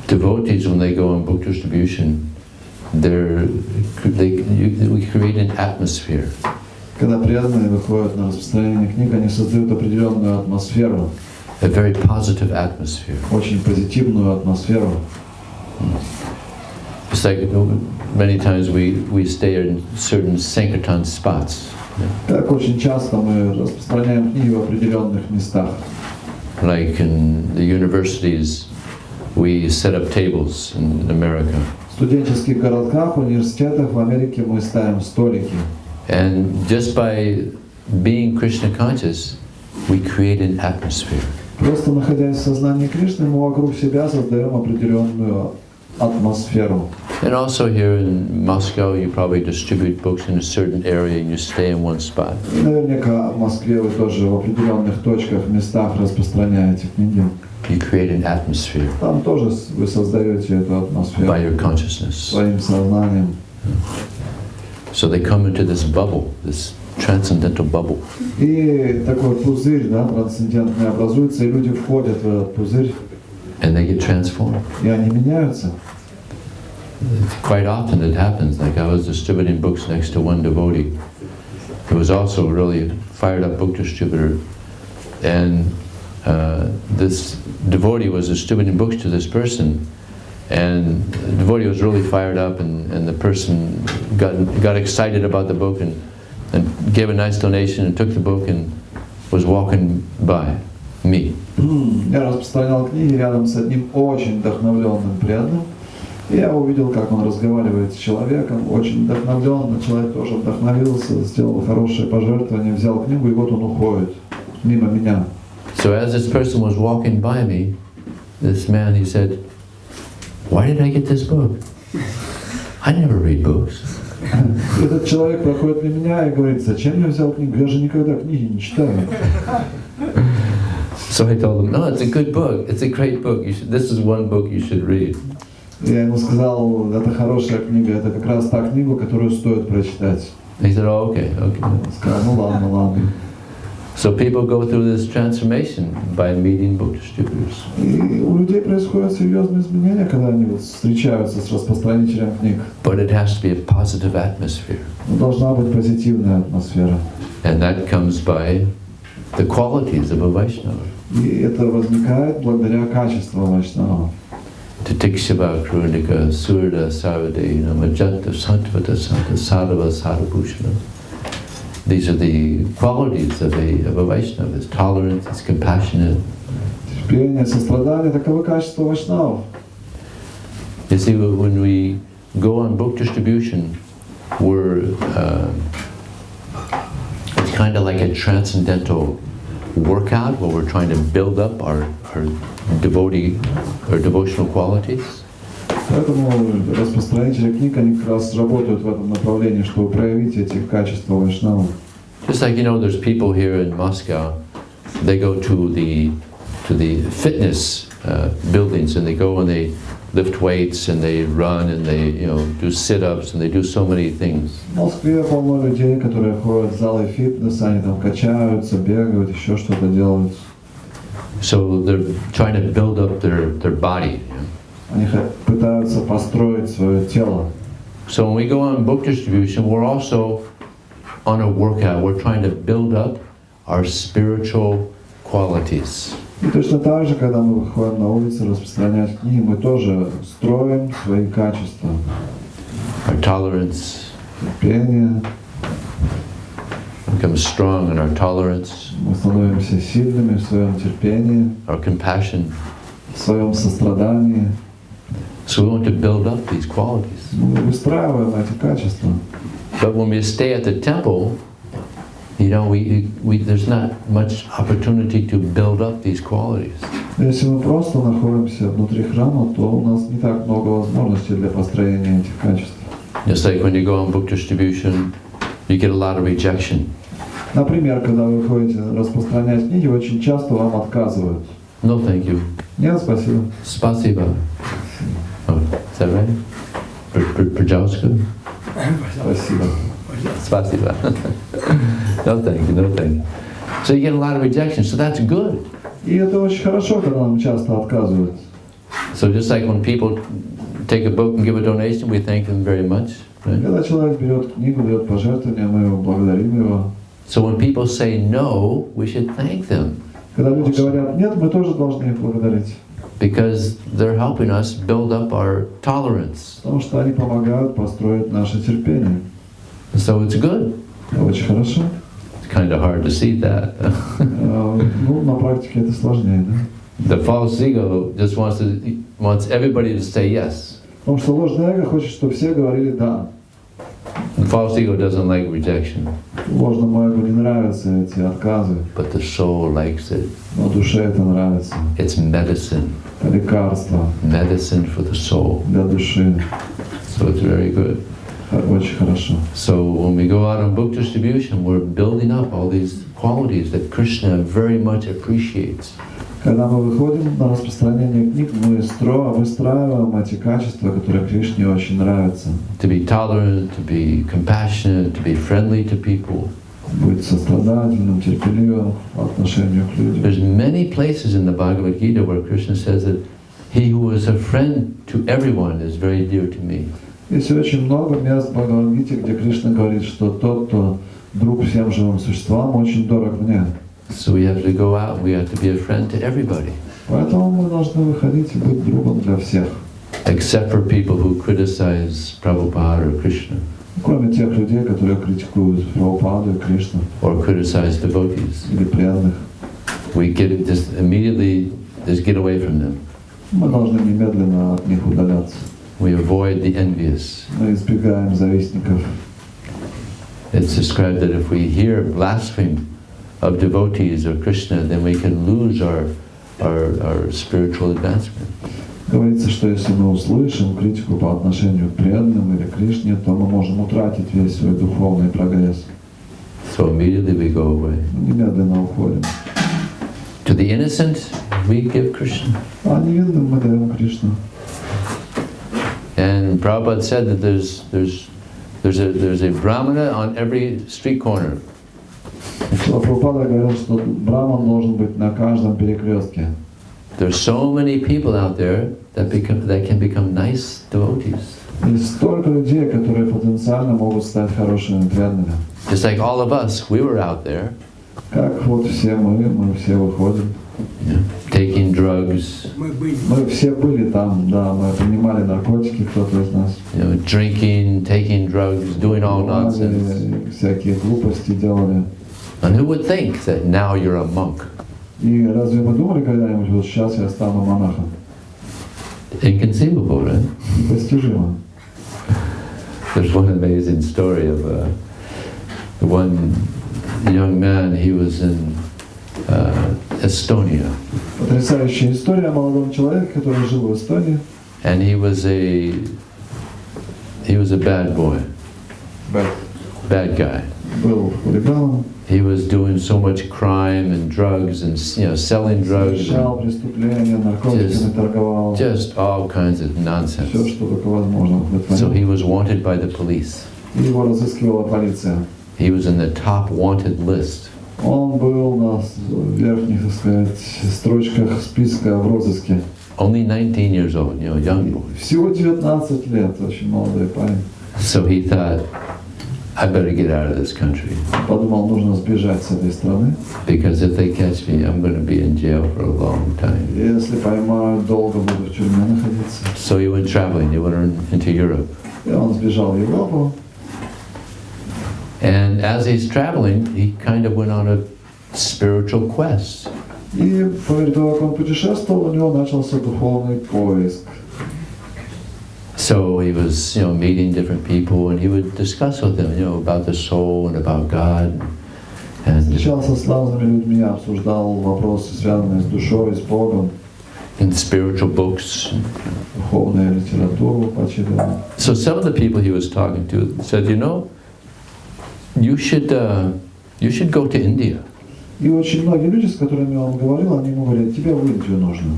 devotees, when they go on book distribution, we create an atmosphere. Когда преданные выходят на распространение книг, они создают определенную атмосферу. A very positive atmosphere. Очень позитивную атмосферу. It's like many times we stay in certain Sankirtan spots. Так очень часто мы распространяем книги в определенных местах. Like in the universities, we set up tables in America. В студенческих городках, университетах в Америке мы ставим столики. And just by being Krishna conscious, we create an atmosphere. Просто находясь в сознании Кришны, мы вокруг себя создаем определенную атмосферу. And also here in Moscow, you probably distribute books in a certain area and you stay in one spot. И наверняка в Москве вы тоже в определенных точках, местах распространяете книги. You create an atmosphere Там тоже вы создаете эту атмосферу by your consciousness. своим сознанием. So they come into this bubble, this transcendental bubble. И такой пузырь, да, трансцендентный образуется, и люди входят в этот пузырь. And they get transformed. И они меняются. Quite often it happens. Like I was distributing books next to one devotee who was also a really fired up book distributor. And this devotee was distributing books to this person. And the devotee was really fired up, and the person got excited about the book and gave a nice donation and took the book and was walking by me. Я распространял книги рядом с одним очень вдохновленным преданным. И я увидел, как он разговаривает с человеком, очень вдохновленно. Человек тоже вдохновился, сделал хорошее пожертвование, взял книгу, и вот он уходит мимо меня. So as this person was walking by me, this man, he said, "Why did I get this book? I never read books." Этот человек проходит мимо меня и говорит: зачем я взял книгу? Я же никогда книги не читаю. So I told him, "No, it's a good book. It's a great book. This is one book you should read." Я ему сказал: это хорошая книга, это как раз та книга, которую стоит прочитать. He said, "Oh, okay, okay." Он сказал: ну ладно, ладно. So people go through this transformation by meeting book distributors. И у людей происходят серьезные изменения, когда они вот встречаются с распространителем книг. But it has to be a positive atmosphere. Но должна быть позитивная атмосфера. And that comes by the qualities of a Vaishnava. И это возникает благодаря качеству вайшнава. Titikshava Krunika Surda Sarvadena Majanta Santvata Santa Sadhava Sadhabhushana. These are the qualities of a Vaishnava. It's tolerant, it's compassionate. Терпение, сострадание — таковы качества вайшнавов. You see, when we go on book distribution, it's kind of like a transcendental workout where we're trying to build up our devotee or devotional qualities. Поэтому распространители книг, они как раз работают в этом направлении, чтобы проявить эти качества вайшнава. Just like, you know, there's people here in Moscow, they go to the fitness buildings and they go and they lift weights and they run and they, you know, do sit-ups and they do so many things. В Москве полно людей, которые ходят в залы фитнеса, они там качаются, бегают, еще что-то делают. So they're trying to build up their body. Они пытаются построить свое тело. So when we go on book distribution, we're also on a workout. We're trying to build up our spiritual qualities. И точно так же, когда мы выходим на улицу распространять книги, мы тоже строим свои качества. Our tolerance. Терпение. Become strong in our tolerance. Мы становимся сильными в своем терпении. Our compassion. В своем сострадании. So we want to build up these qualities. Мы выстраиваем эти качества. But when we stay at the temple, you know, there's not much opportunity to build up these qualities. Если мы просто находимся внутри храма, то у нас не так много возможностей для построения этих качеств. Just like when you go on book distribution, you get a lot of rejection. Например, когда вы ходите распространять книги, очень часто вам отказывают. No, thank you. Нет, спасибо. Spasiba. Oh, is that right? Pajauska? Спасибо. Spasiba. No, thank you. No, thank you. So you get a lot of rejection. So that's good. И это очень хорошо, когда нам часто отказывают. So just like when people take a book and give a donation, we thank them very much. Right? Когда человек берет книгу, дает пожертвование, мы его благодарим его. So when people say no, we should thank them. Когда люди говорят нет, мы тоже должны их благодарить. Because they're helping us build up our tolerance. Потому что они помогают построить наше терпение. So it's good. Очень хорошо. It's kind of hard to see that. Ну, на практике это сложнее, да? The false ego just wants everybody to say yes. Потому что ложное эго хочет, чтобы все говорили да. The false ego doesn't like rejection. Ложному эго не нравятся эти отказы. But the soul likes it. Но душе это нравится. It's medicine. Это лекарство. Medicine for the soul. Для души. So it's very good. Очень хорошо. So when we go out on book distribution, we're building up all these qualities that Krishna very much appreciates. Когда мы выходим на распространение книг, мы выстраиваем эти качества, которые Кришне очень нравятся. To be tolerant, to be compassionate, to be friendly to people. Быть сострадательным, терпеливым по отношению к людям. There's many places in the Bhagavad Gita where Krishna says that he who is a friend to everyone is very dear to me. Есть очень много мест в Бхагавад-гите, где Кришна говорит, что тот, кто друг всем живым существам, очень дорог мне. So we have to go out, we have to be a friend to everybody. Поэтому мы должны выходить и быть другом для всех. Except for people who criticize Prabhupada or Krishna. Кроме тех людей, которые критикуют Прабхупаду и Кришну. Or criticize devotees. Или преданных. We immediately get away from them. Мы должны немедленно от них удаляться. We avoid the envious. Мы избегаем завистников. It's described that if we hear blasphemy of devotees or Krishna, then we can lose our spiritual advancement. Говорится, что если мы услышим критику по отношению к преданным или Кришне, то мы можем утратить весь свой духовный прогресс. So immediately we go away. Немедленно уходим. To the innocent, we give Krishna. А невинным мы даем Кришну. And Prabhupada said that there's a brahmana on every street corner. Прабхупада говорил, что браман должен быть на каждом перекрестке. There's so many people out there that can become nice devotees. Есть столько людей, которые потенциально могут стать хорошими преданными. Just like all of us, we were out there. Как вот все мы все выходим. Taking drugs. Мы все были там, да, мы принимали наркотики, кто-то из нас. Drinking, taking drugs, doing all nonsense. Всякие глупости делали. And who would think that now you're a monk? И разве мы думали когда-нибудь, вот сейчас я стану монахом? Inconceivable, right? Непостижимо. There's one amazing story of one young man. He was in Estonia. Потрясающая история о молодом человеке, который жил в Эстонии. And he was a bad boy. Bad guy. Был хулиганом. He was doing so much crime and drugs and selling drugs. Совершал преступления, наркотиками торговал. Just all kinds of nonsense. Все, что только возможно. So he was wanted by the police. И его разыскивала полиция. He was in the top wanted list. Он был на верхних, так сказать, строчках списка в розыске. Only 19 years old, young boy. Всего 19 лет, очень молодой парень. So he thought, I better get out of this country. Подумал, нужно сбежать с этой страны. Because if they catch me, I'm going to be in jail for a long time. Если поймают, долго буду в тюрьме находиться. So he went traveling. He went into Europe. И он сбежал в Европу. And as he's traveling, he kind of went on a spiritual quest. И по мере того, как он путешествовал, у него начался духовный поиск. So he was, meeting different people, and he would discuss with them, about the soul and about God. And Встречался с разными людьми, обсуждал вопросы, связанные с душой, с Богом. in spiritual books. Духовную литературу почитал. So some of the people he was talking to said, you should go to India. И очень многие люди, с которыми он говорил, они ему говорят, тебе в Индию нужно.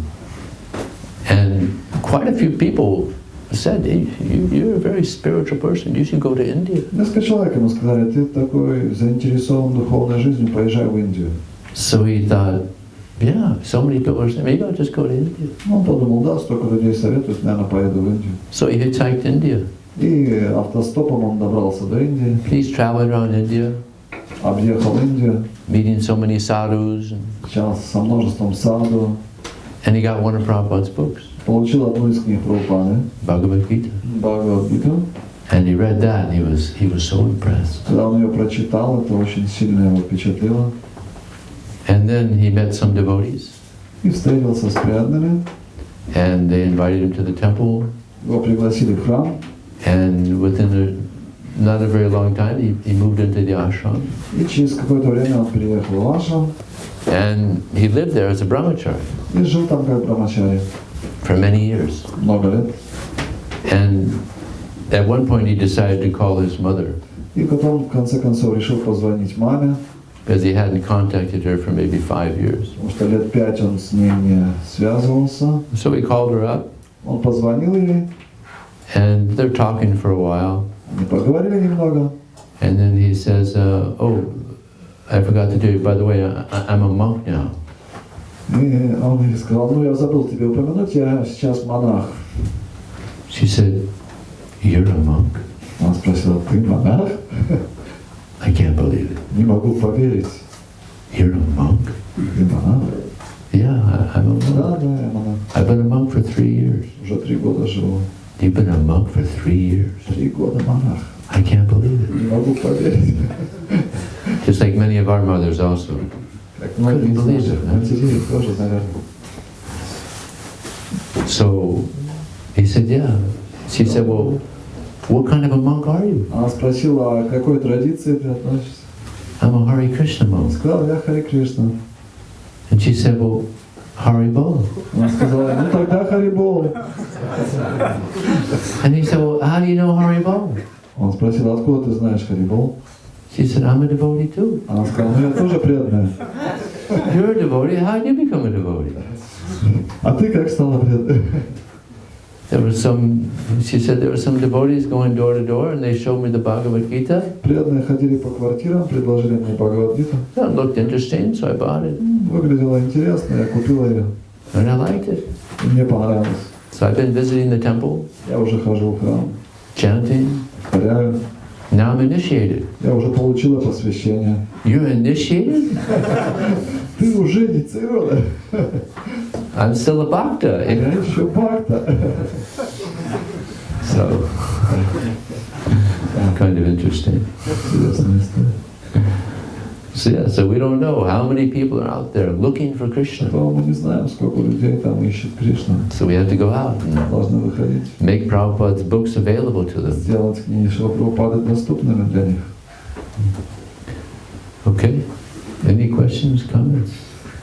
And quite a few people said, hey, you're a very spiritual person, you should go to India. Несколько человек ему сказали, ты такой заинтересован духовной жизнью, поезжай в Индию. So he thought, yeah, so many people are saying, maybe I'll just go to India. Он подумал, да, столько людей советуют, наверное, поеду в Индию. So he hitchhiked to India. И автостопом он добрался до Индии. He's traveling around India, Объехал Индию, meeting so many sadhus, сейчас со множеством саду. and he got one of Prabhupada's books, Получил одну из книг Прабхупады, Bhagavad Gita. Бхагавад-гиту. And he read that, and he was so impressed. Когда он ее прочитал, это очень сильно его впечатлило. And then he met some devotees, И встретился с преданными. and they invited him to the temple. Его пригласили в храм. And within not a very long time, he moved into the ashram. И через какое-то время он переехал в ашрам. And he lived there as a brahmachari И жил там как брамачари for many years. много лет. And at one point he decided to call his mother, И потом, в конце концов, решил позвонить маме, because he hadn't contacted her for maybe 5 years. потому что лет 5 он с ней не связывался. So he called her up, Он позвонил ей, and they're talking for a while. они поговорили немного. And then he says, oh, I forgot to tell you, by the way, I'm a monk now. И он ей сказал, ну я забыл тебе упомянуть, я сейчас монах. She said, you're a monk? Он спросил, ты монах? I can't believe it. Не могу поверить. You're a monk? Ты монах? Yeah, I'm a monk. Да, я монах. I've been a monk for 3 years. Уже 3 года живу. You've been a monk for 3 years. 3 года монах. I can't believe it. Не могу поверить. Just like many of our mothers also. Как многие из наших матерей тоже, наверное. So he said, yeah. She said, well, what kind of a monk are you? Она спросила, а к какой традиции ты относишься? I'm a Hare Krishna Он monk. сказал, я Хари Кришна. And she said, well, Hare Bol. Она сказала, ну тогда Харибол. And he said, well, how do you know Hare Bol? Он спросил, откуда ты знаешь Харибол? She said, I'm a devotee too. Она сказала, ну я тоже преданная. You're a devotee, how did you become a devotee? А ты как стала преданной? There was she said there were some devotees going door to door and they showed me the Bhagavad Gita. Преданные ходили по квартирам, предложили мне Бхагавад-гиту. It looked interesting, so I bought it. Выглядело интересно, я купил ее. And I liked it. И мне понравилось. So I've been visiting the temple, Я уже хожу в храм, chanting. повторяю. Now I'm initiated. Я уже получила посвящение. You're initiated? Ты уже инициирована? I'm still a bhakta. Я еще бхакта. So, kind of interesting. Интересная история. So yeah, so we don't know how many people are out there looking for Krishna. Поэтому мы не знаем, сколько людей там ищет Кришну. So we have to go out and Должны выходить. make Prabhupada's books available to them. Сделать книги Шрила Прабхупады доступными для них. Okay? Any questions, comments?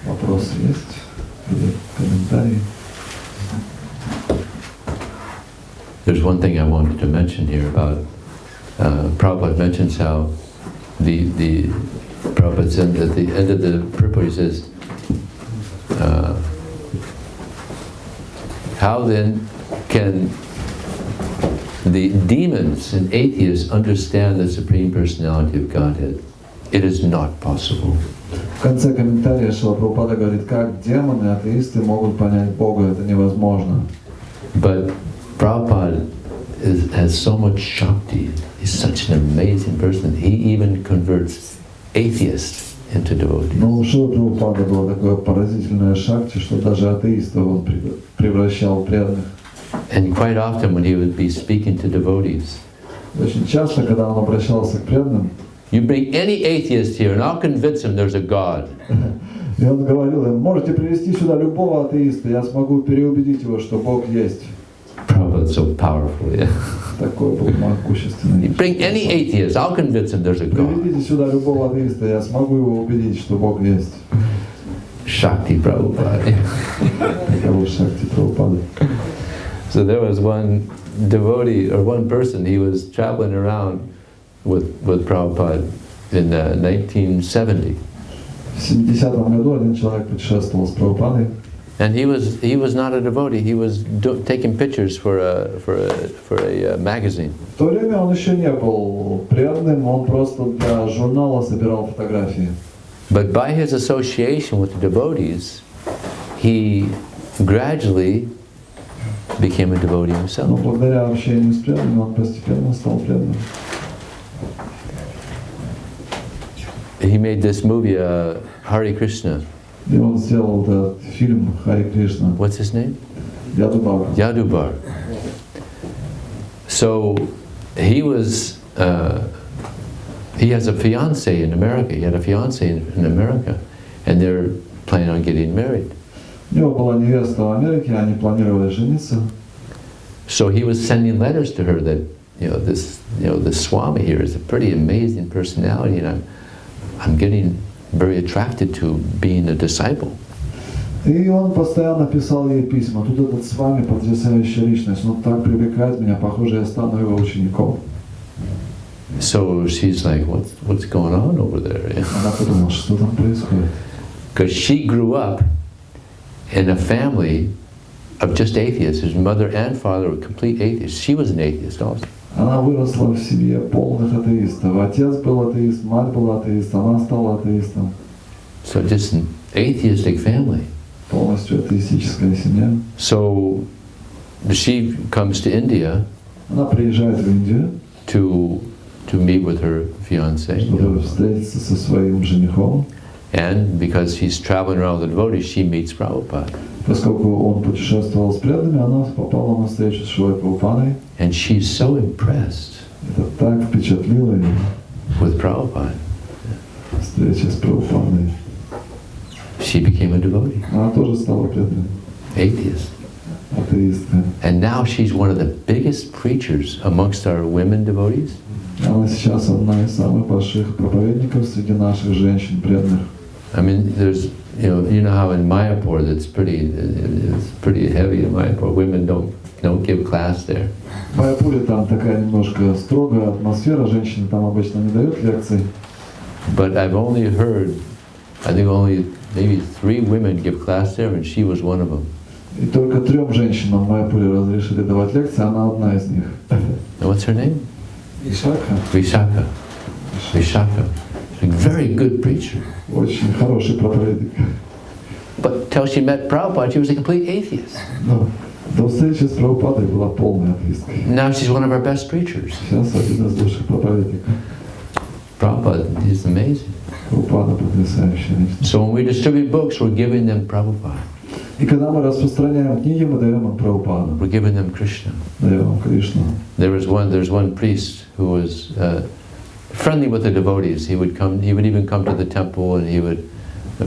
Вопросы есть? Или комментарии? There's one thing I wanted to mention here about Prabhupada mentions how the Prabhupada said at the end of the purport, he says, how then can the demons and atheists understand the Supreme Personality of Godhead? It is not possible. В конце комментария Шрила Прабхупада говорит, как демоны, атеисты могут понять Бога, это невозможно. But Prabhupada has so much Shakti. He's such an amazing person. He even converts atheists into devotees. Но у Шрилы Прабхупады было такое поразительное шакти, что даже атеистов он превращал в преданных. And quite often when he would be speaking to devotees, Очень часто, когда он обращался к преданным, you bring any atheist here and I'll convince him there's a God. и он говорил им, можете привести сюда любого атеиста, я смогу переубедить его, что Бог есть. Prabhupada's so powerful, yeah. Такой был могущественный. You bring any atheist, I'll convince him there's a God. Приведите сюда любого атеиста, я смогу его убедить, что Бог есть. Shakti Prabhupada. Таково шакти Прабхупады. So there was one devotee, or one person, he was traveling around with Prabhupada in 1970. В 70-м году один человек путешествовал с Прабхупадой. And he was not a devotee. He was taking pictures for a magazine. В то время он еще не был преданным, он просто для журнала собирал фотографии. But by his association with the devotees, he gradually became a devotee Но himself. благодаря общению с преданными он постепенно стал преданным. He made this movie, Hare Krishna. И он сделал этот фильм «Хари Кришна». What's his name? Ядубар. Yadubar. So he has a fiancée in America. He had a fiancée in America, and they're planning on getting married. У него была невеста в Америке, они планировали жениться. So he was sending letters to her that, this Swami here is a pretty amazing personality, and I'm getting very attracted to being a disciple. И он постоянно писал ей письма. Тут этот с вами потрясающая личность, он так привлекает меня, похоже, я стану его учеником. So she's like, what's going on over there? Она подумала, что там происходит. Because she grew up in a family of just atheists. His mother and father were complete atheists. She was an atheist also. Она выросла в семье полных атеистов. Отец был атеист, мать была атеист, она стала атеистом. So just an atheistic family. Полностью атеистическая семья. So she comes to India Она приезжает в Индию, to meet with her fiancé. чтобы встретиться со своим женихом. And because he's traveling around with the devotees, she meets Prabhupada. Поскольку он путешествовал с преданными, она попала на встречу с Шрилой Прабхупадой. And she's so impressed Это так впечатлило ее, with Prabhupada. встреча с Прабхупадой. She became a devotee, Она тоже стала преданной, atheist. атеисткой. And now she's one of the biggest preachers amongst our women devotees. Она сейчас одна из самых больших проповедников среди наших женщин преданных. I mean, there's, you know how in Mayapur it's pretty heavy in Mayapur. Women don't give class there. В Майяпуре там такая немножко строгая атмосфера, женщины там обычно не дают лекций. But I've only heard, I think only maybe 3 women give class there, and she was one of them. И только 3 женщинам в Майапуре разрешили давать лекции, она одна из них. What's her name? Вишакха. Vishaka. Vishaka. A very good preacher. Очень хороший проповедник. But till she met Prabhupada, she was a complete atheist. Но до встречи с Прабхупадой была полной атеисткой. Now she's one of our best preachers. Сейчас один из лучших проповедников. Prabhupada is amazing. Прабхупада потрясающая личность. So when we distribute books, we're giving them Prabhupada. И когда мы распространяем книги, мы даем им Прабхупаду. We're giving them Krishna. Даем им Кришну. There's one priest who was friendly with the devotees. He would even come to the temple and he would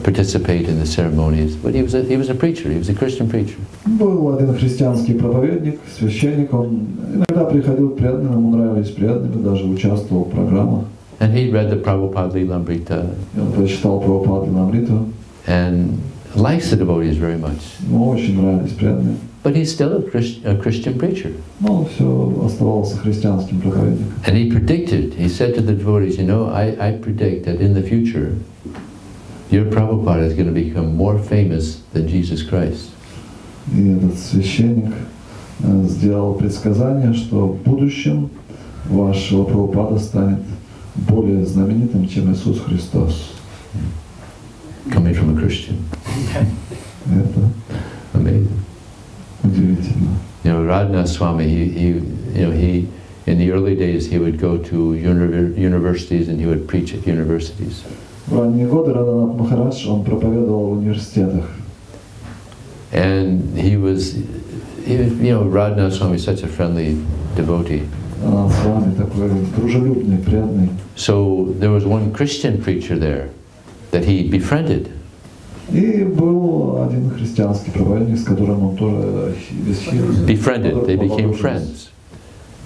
participate in the ceremonies. But he was a preacher. He was a Christian preacher. Был один христианский проповедник, священник. Он иногда приходил к преданным, ему нравились преданными, даже участвовал в программах. And he read the Prabhupada Lilamrita. И он прочитал Прабхупаду Лиламриту. And likes the devotees very much. Ему очень нравились преданные. But he's still a Christian preacher. Но он все оставался христианским проповедником. And he said to the devotees, I predict that in the future, your Prabhupada is going to become more famous than Jesus Christ. И этот священник сделал предсказание, что в будущем вашего Прабхупада станет более знаменитым, чем Иисус Христос. Coming from a Christian. Это amazing. Удивительно. Radhanath Swami, he in the early days he would go to universities and he would preach at universities. В ранние годы Радханат Махарадж, он проповедовал в университетах. And Radhanath Swami is such a friendly devotee. Радханат Свами такой дружелюбный, преданный. So there was one Christian preacher there that he befriended. И был один христианский проповедник, с которым он тоже befriended. They became friends.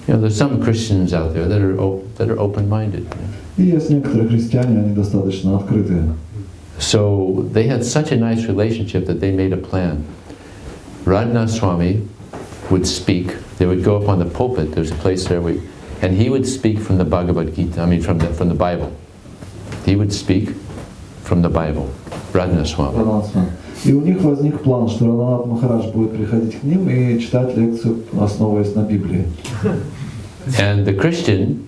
There's some Christians out there that are open-minded. И есть некоторые христиане, они достаточно открытые. So they had such a nice relationship that they made a plan. Radhanath Swami would speak. They would go up on the pulpit. There's a place there, and he would speak from the Bhagavad Gita. From the Bible. He would speak from the Bible. Radhanath Swami. И у них возник план, что Радханат Махарадж будет приходить к ним и читать лекцию, основываясь на Библии. And the Christian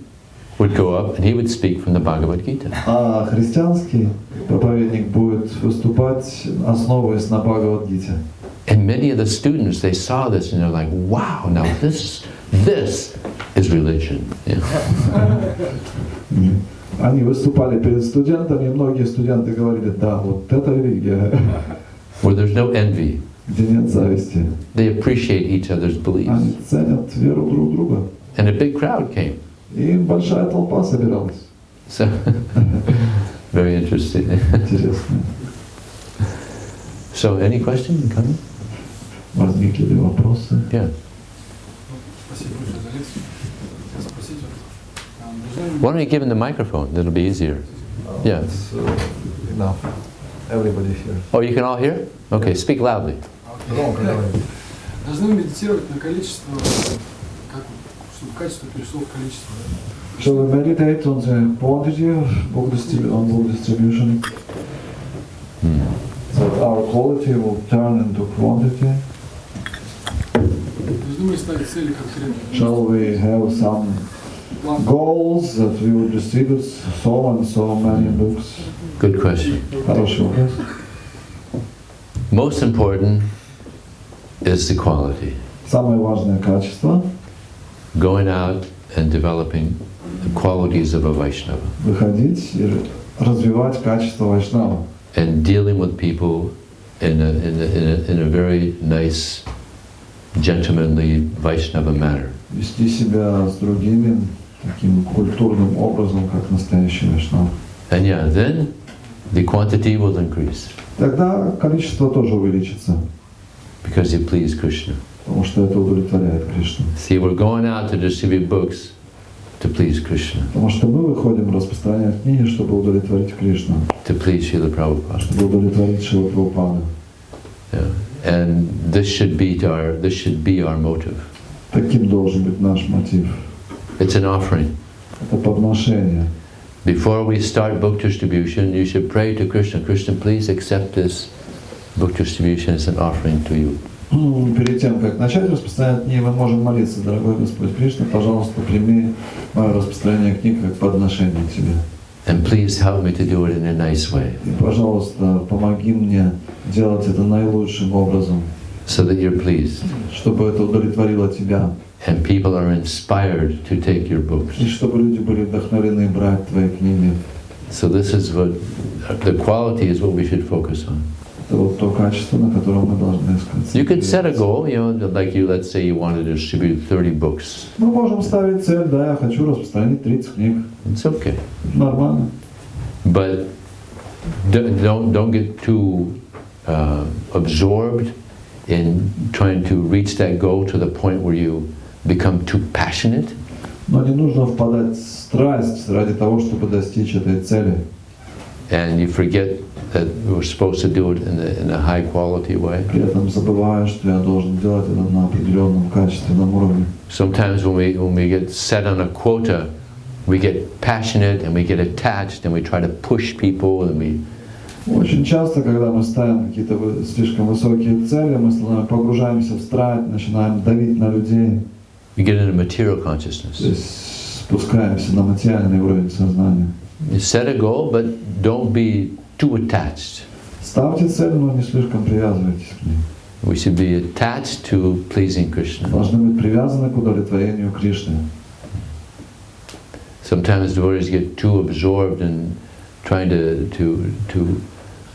would go up and he would speak from the Bhagavad Gita. А христианский проповедник будет выступать, основываясь на Бхагавад-гите. And many of the students, they saw this and they're like, wow, now this is religion. Они выступали перед студентами, и многие студенты говорили, да, вот это религия. Where there's no envy. Где нет зависти. They appreciate each other's beliefs. Они ценят веру друг друга. And a big crowd came. И большая толпа собиралась. So, very interesting. Интересно. So, any question? Comment? Возникли ли вопросы? Yeah. Спасибо большое за лекцию. Хотел спросить вас. Why don't you give him the microphone? That'll be easier. Yeah. It's enough. Everybody here. Oh, you can all hear? Okay, speak loudly. Должны медитировать на количество, чтобы качество перешло в количество. Shall we meditate on the quantity of book distribution? So our quality will turn into quantity. Должны мы ставить цели конкретные. Shall we have some goals that we will distribute so and so many books? Good question. Хороший вопрос. Most important is the quality. Самое важное качество. Going out and developing the qualities of a Vaishnava. Выходить и развивать качество Вайшнава. And dealing with people in a very nice, gentlemanly Vaishnava manner. Вести себя с другими таким культурным образом, как настоящий Вайшнав. And yeah, then the quantity will increase. Тогда количество тоже увеличится. Because you please Krishna. Потому что это удовлетворяет Кришну. See, we're going out to distribute books to please Krishna. Потому что мы выходим распространять книги, чтобы удовлетворить Кришну. To please Srila Prabhupada. Чтобы удовлетворить Шрила Прабхупаду. Yeah. And this should be our motive. Таким должен быть наш мотив. It's an offering. Это подношение. Before we start book distribution, you should pray to Krishna. Krishna, please accept this book distribution as an offering to you. Перед тем, как начать распространять книги, мы можем молиться: дорогой Господь Кришна, пожалуйста, прими мое распространение книг как подношение к Тебе. And please help me to do it in a nice way. И, пожалуйста, помоги мне делать это наилучшим образом, So that you're pleased. чтобы это удовлетворило Тебя. And people are inspired to take your books. И чтобы люди были вдохновлены брать Твои книги. So this is what, the quality is what we should focus on. Это вот то качество, на котором мы должны искать. You could set a goal, you know, like you, let's say you want to distribute 30 books. Мы можем ставить цель: да, я хочу распространить 30 книг. It's okay. Нормально. But don't get too absorbed in trying to reach that goal to the point where you become too passionate. Но не нужно впадать в страсть ради того, чтобы достичь этой цели. And you forget that we're supposed to do it in a high quality way. При этом забывая, что я должен делать это на определенном качественном уровне. Sometimes when we get set on a quota, we get passionate and we get attached and we try to push people and we. Очень часто, когда мы ставим какие-то слишком высокие цели, мы погружаемся в страсть, начинаем давить на людей. We get into material consciousness. То есть спускаемся на материальный уровень сознания. You set a goal, but don't be too attached. Ставьте цель, но не слишком привязывайтесь к ней. We should be attached to pleasing Krishna. Должны быть привязаны к удовлетворению Кришны. Sometimes devotees get too absorbed in trying to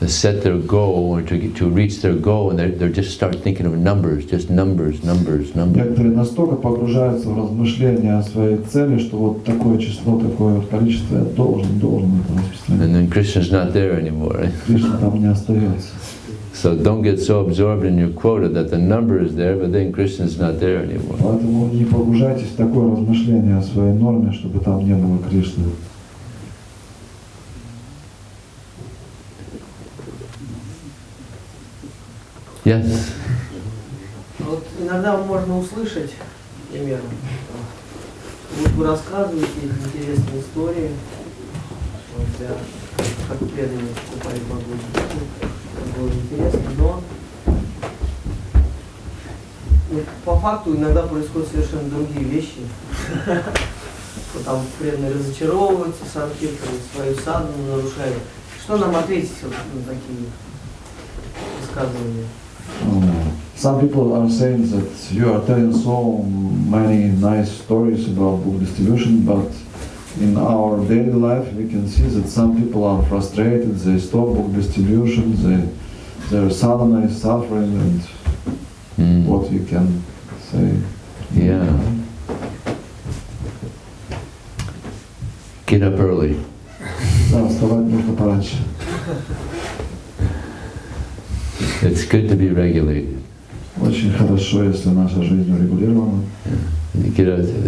set their goal or to reach their goal, and they just start thinking of numbers, just numbers. Некоторые настолько погружаются в размышления о своей цели, что вот такое число, такое количество я должен это распространять. And then Krishna's not there anymore, right? Кришна там не остается. So don't get so absorbed in your quota that the number is there, but then Krishna's not there anymore. Поэтому не погружайтесь в такое размышление о своей норме, чтобы там не было Кришны. Yes. Вот иногда можно услышать, например, вот вы рассказываете интересные истории, вот я как преданный покупаю Богу, было интересно, но по факту иногда происходят совершенно другие вещи. Вот там преданные разочаровываются, санкиртаны свою садхану нарушают. Что нам ответить вот на такие высказывания? Some people are saying that you are telling so many nice stories about book distribution, but in our daily life we can see that some people are frustrated, they stop book distribution, their sadhana is suffering, and what you can say. Yeah. Get up early. Да, вставать нужно пораньше. It's good to be regulated. Очень хорошо, если наша жизнь урегулирована.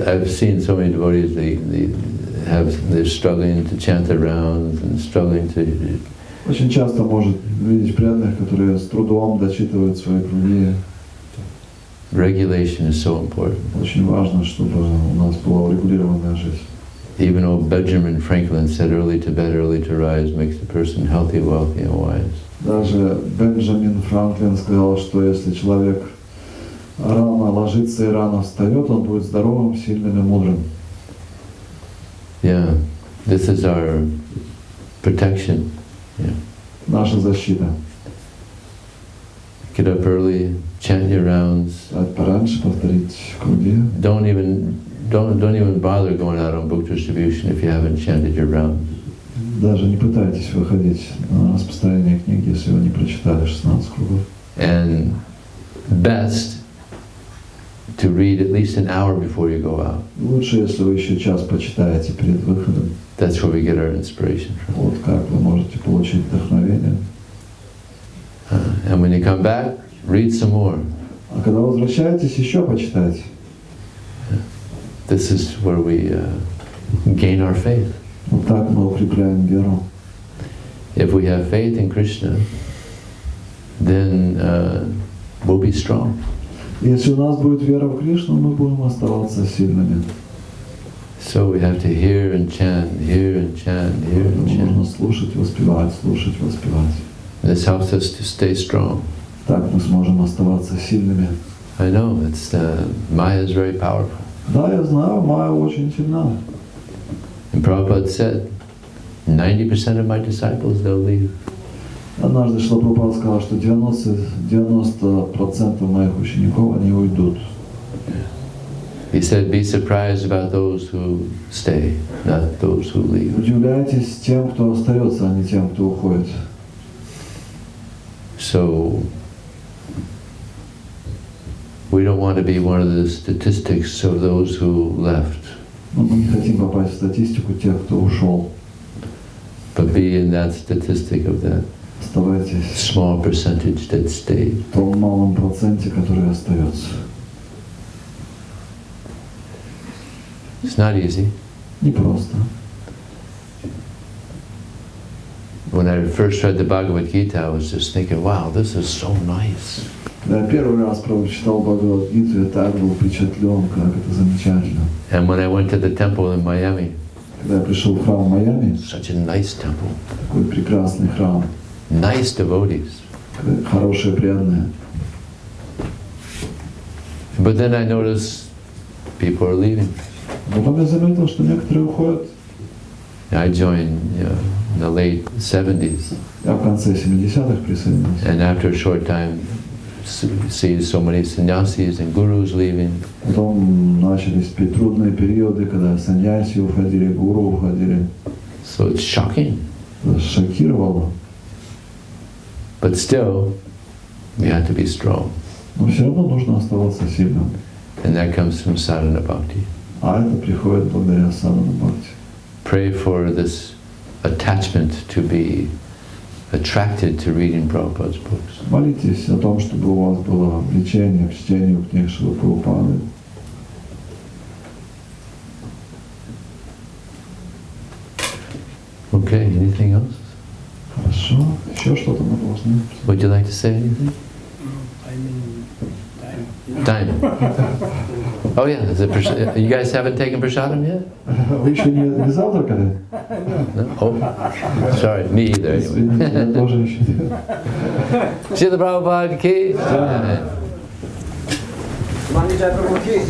I've seen so many devotees, they're struggling to chant their rounds and struggling to. Очень часто может видеть преданных, которые с трудом дочитывают свои круги. Regulation is so important. Очень важно, чтобы у нас была урегулированная жизнь. Even old Benjamin Franklin said, "Early to bed, early to rise makes the person healthy, wealthy, and wise." Даже Бенджамин Франклин сказал, что если человек рано ложится и рано встает, он будет здоровым, сильным и мудрым. Yeah, this is our protection. Yeah. Наша защита. Get up early, chant your rounds. Встать пораньше, повторить круги. Don't even bother going out on book distribution if you haven't chanted your rounds. Даже не пытайтесь выходить на распространение книги, если вы не прочитали 16 кругов. And best to read at least an hour before you go out. Лучше, если вы еще час почитаете перед выходом. That's where we get our inspiration from. Вот как вы можете получить вдохновение. And when you come back, read some more. А когда возвращаетесь, еще почитайте. This is where we gain our faith. Вот так мы укрепляем веру. If we have faith in Krishna, then we'll be strong. Если у нас будет вера в Кришну, мы будем оставаться сильными. So we have to hear and chant, hear and chant, hear and chant. Нужно слушать, воспевать, слушать, воспевать. This helps us to stay strong. Так мы сможем оставаться сильными. I know, Maya is very powerful. Да, я знаю, Майя очень сильна. And Prabhupada said, 90% of my disciples, they'll leave. Однажды Шрила Прабхупада сказал, что 90% моих учеников, они уйдут. He said, be surprised about those who stay, not those who leave. Удивляйтесь тем, кто остается, а не тем, кто уходит. So, we don't want to be one of the statistics of those who left, Но мы не хотим попасть в статистику тех, кто ушел. but be in that statistic of that Оставайтесь small percentage that stayed. в том малом проценте, который остается. It's not easy. Непросто. When I first read the Bhagavad Gita, I was just thinking, wow, this is so nice. Когда я первый раз прочитал Бхагавад-гиту, я так был впечатлен, как это замечательно. And when I went to the temple in Miami, Когда я пришел в храм в Майами, such a nice temple, такой прекрасный храм, nice devotees. хорошие, преданные. But then I noticed people are leaving. Потом я заметил, что некоторые уходят. I joined in the late 70s, Я в конце 70-х присоединился. and after a short time, see so many sannyasis and gurus leaving. Потом начались трудные периоды, когда саньяси уходили, гуру уходили. So it's shocking. Это шокировало. But still, we have to be strong. Но все равно нужно оставаться сильным. And that comes from sadhana bhakti. А это приходит благодаря садхана бхакти. Pray for this attachment to be attracted to reading Prabhupada's books. Молитесь о том, чтобы у вас было влечение к чтению книг Шрилы Прабхупады. Okay, anything else? Хорошо. Еще что-то мы должны. Would you like to say anything? Time. Oh yeah, you guys haven't taken prasadam yet? Вы еще не завтракали? No? Oh, sorry, me either Извините, я anyway. тоже еще не. Srila Prabhupada ki. Манджа Прабху ки.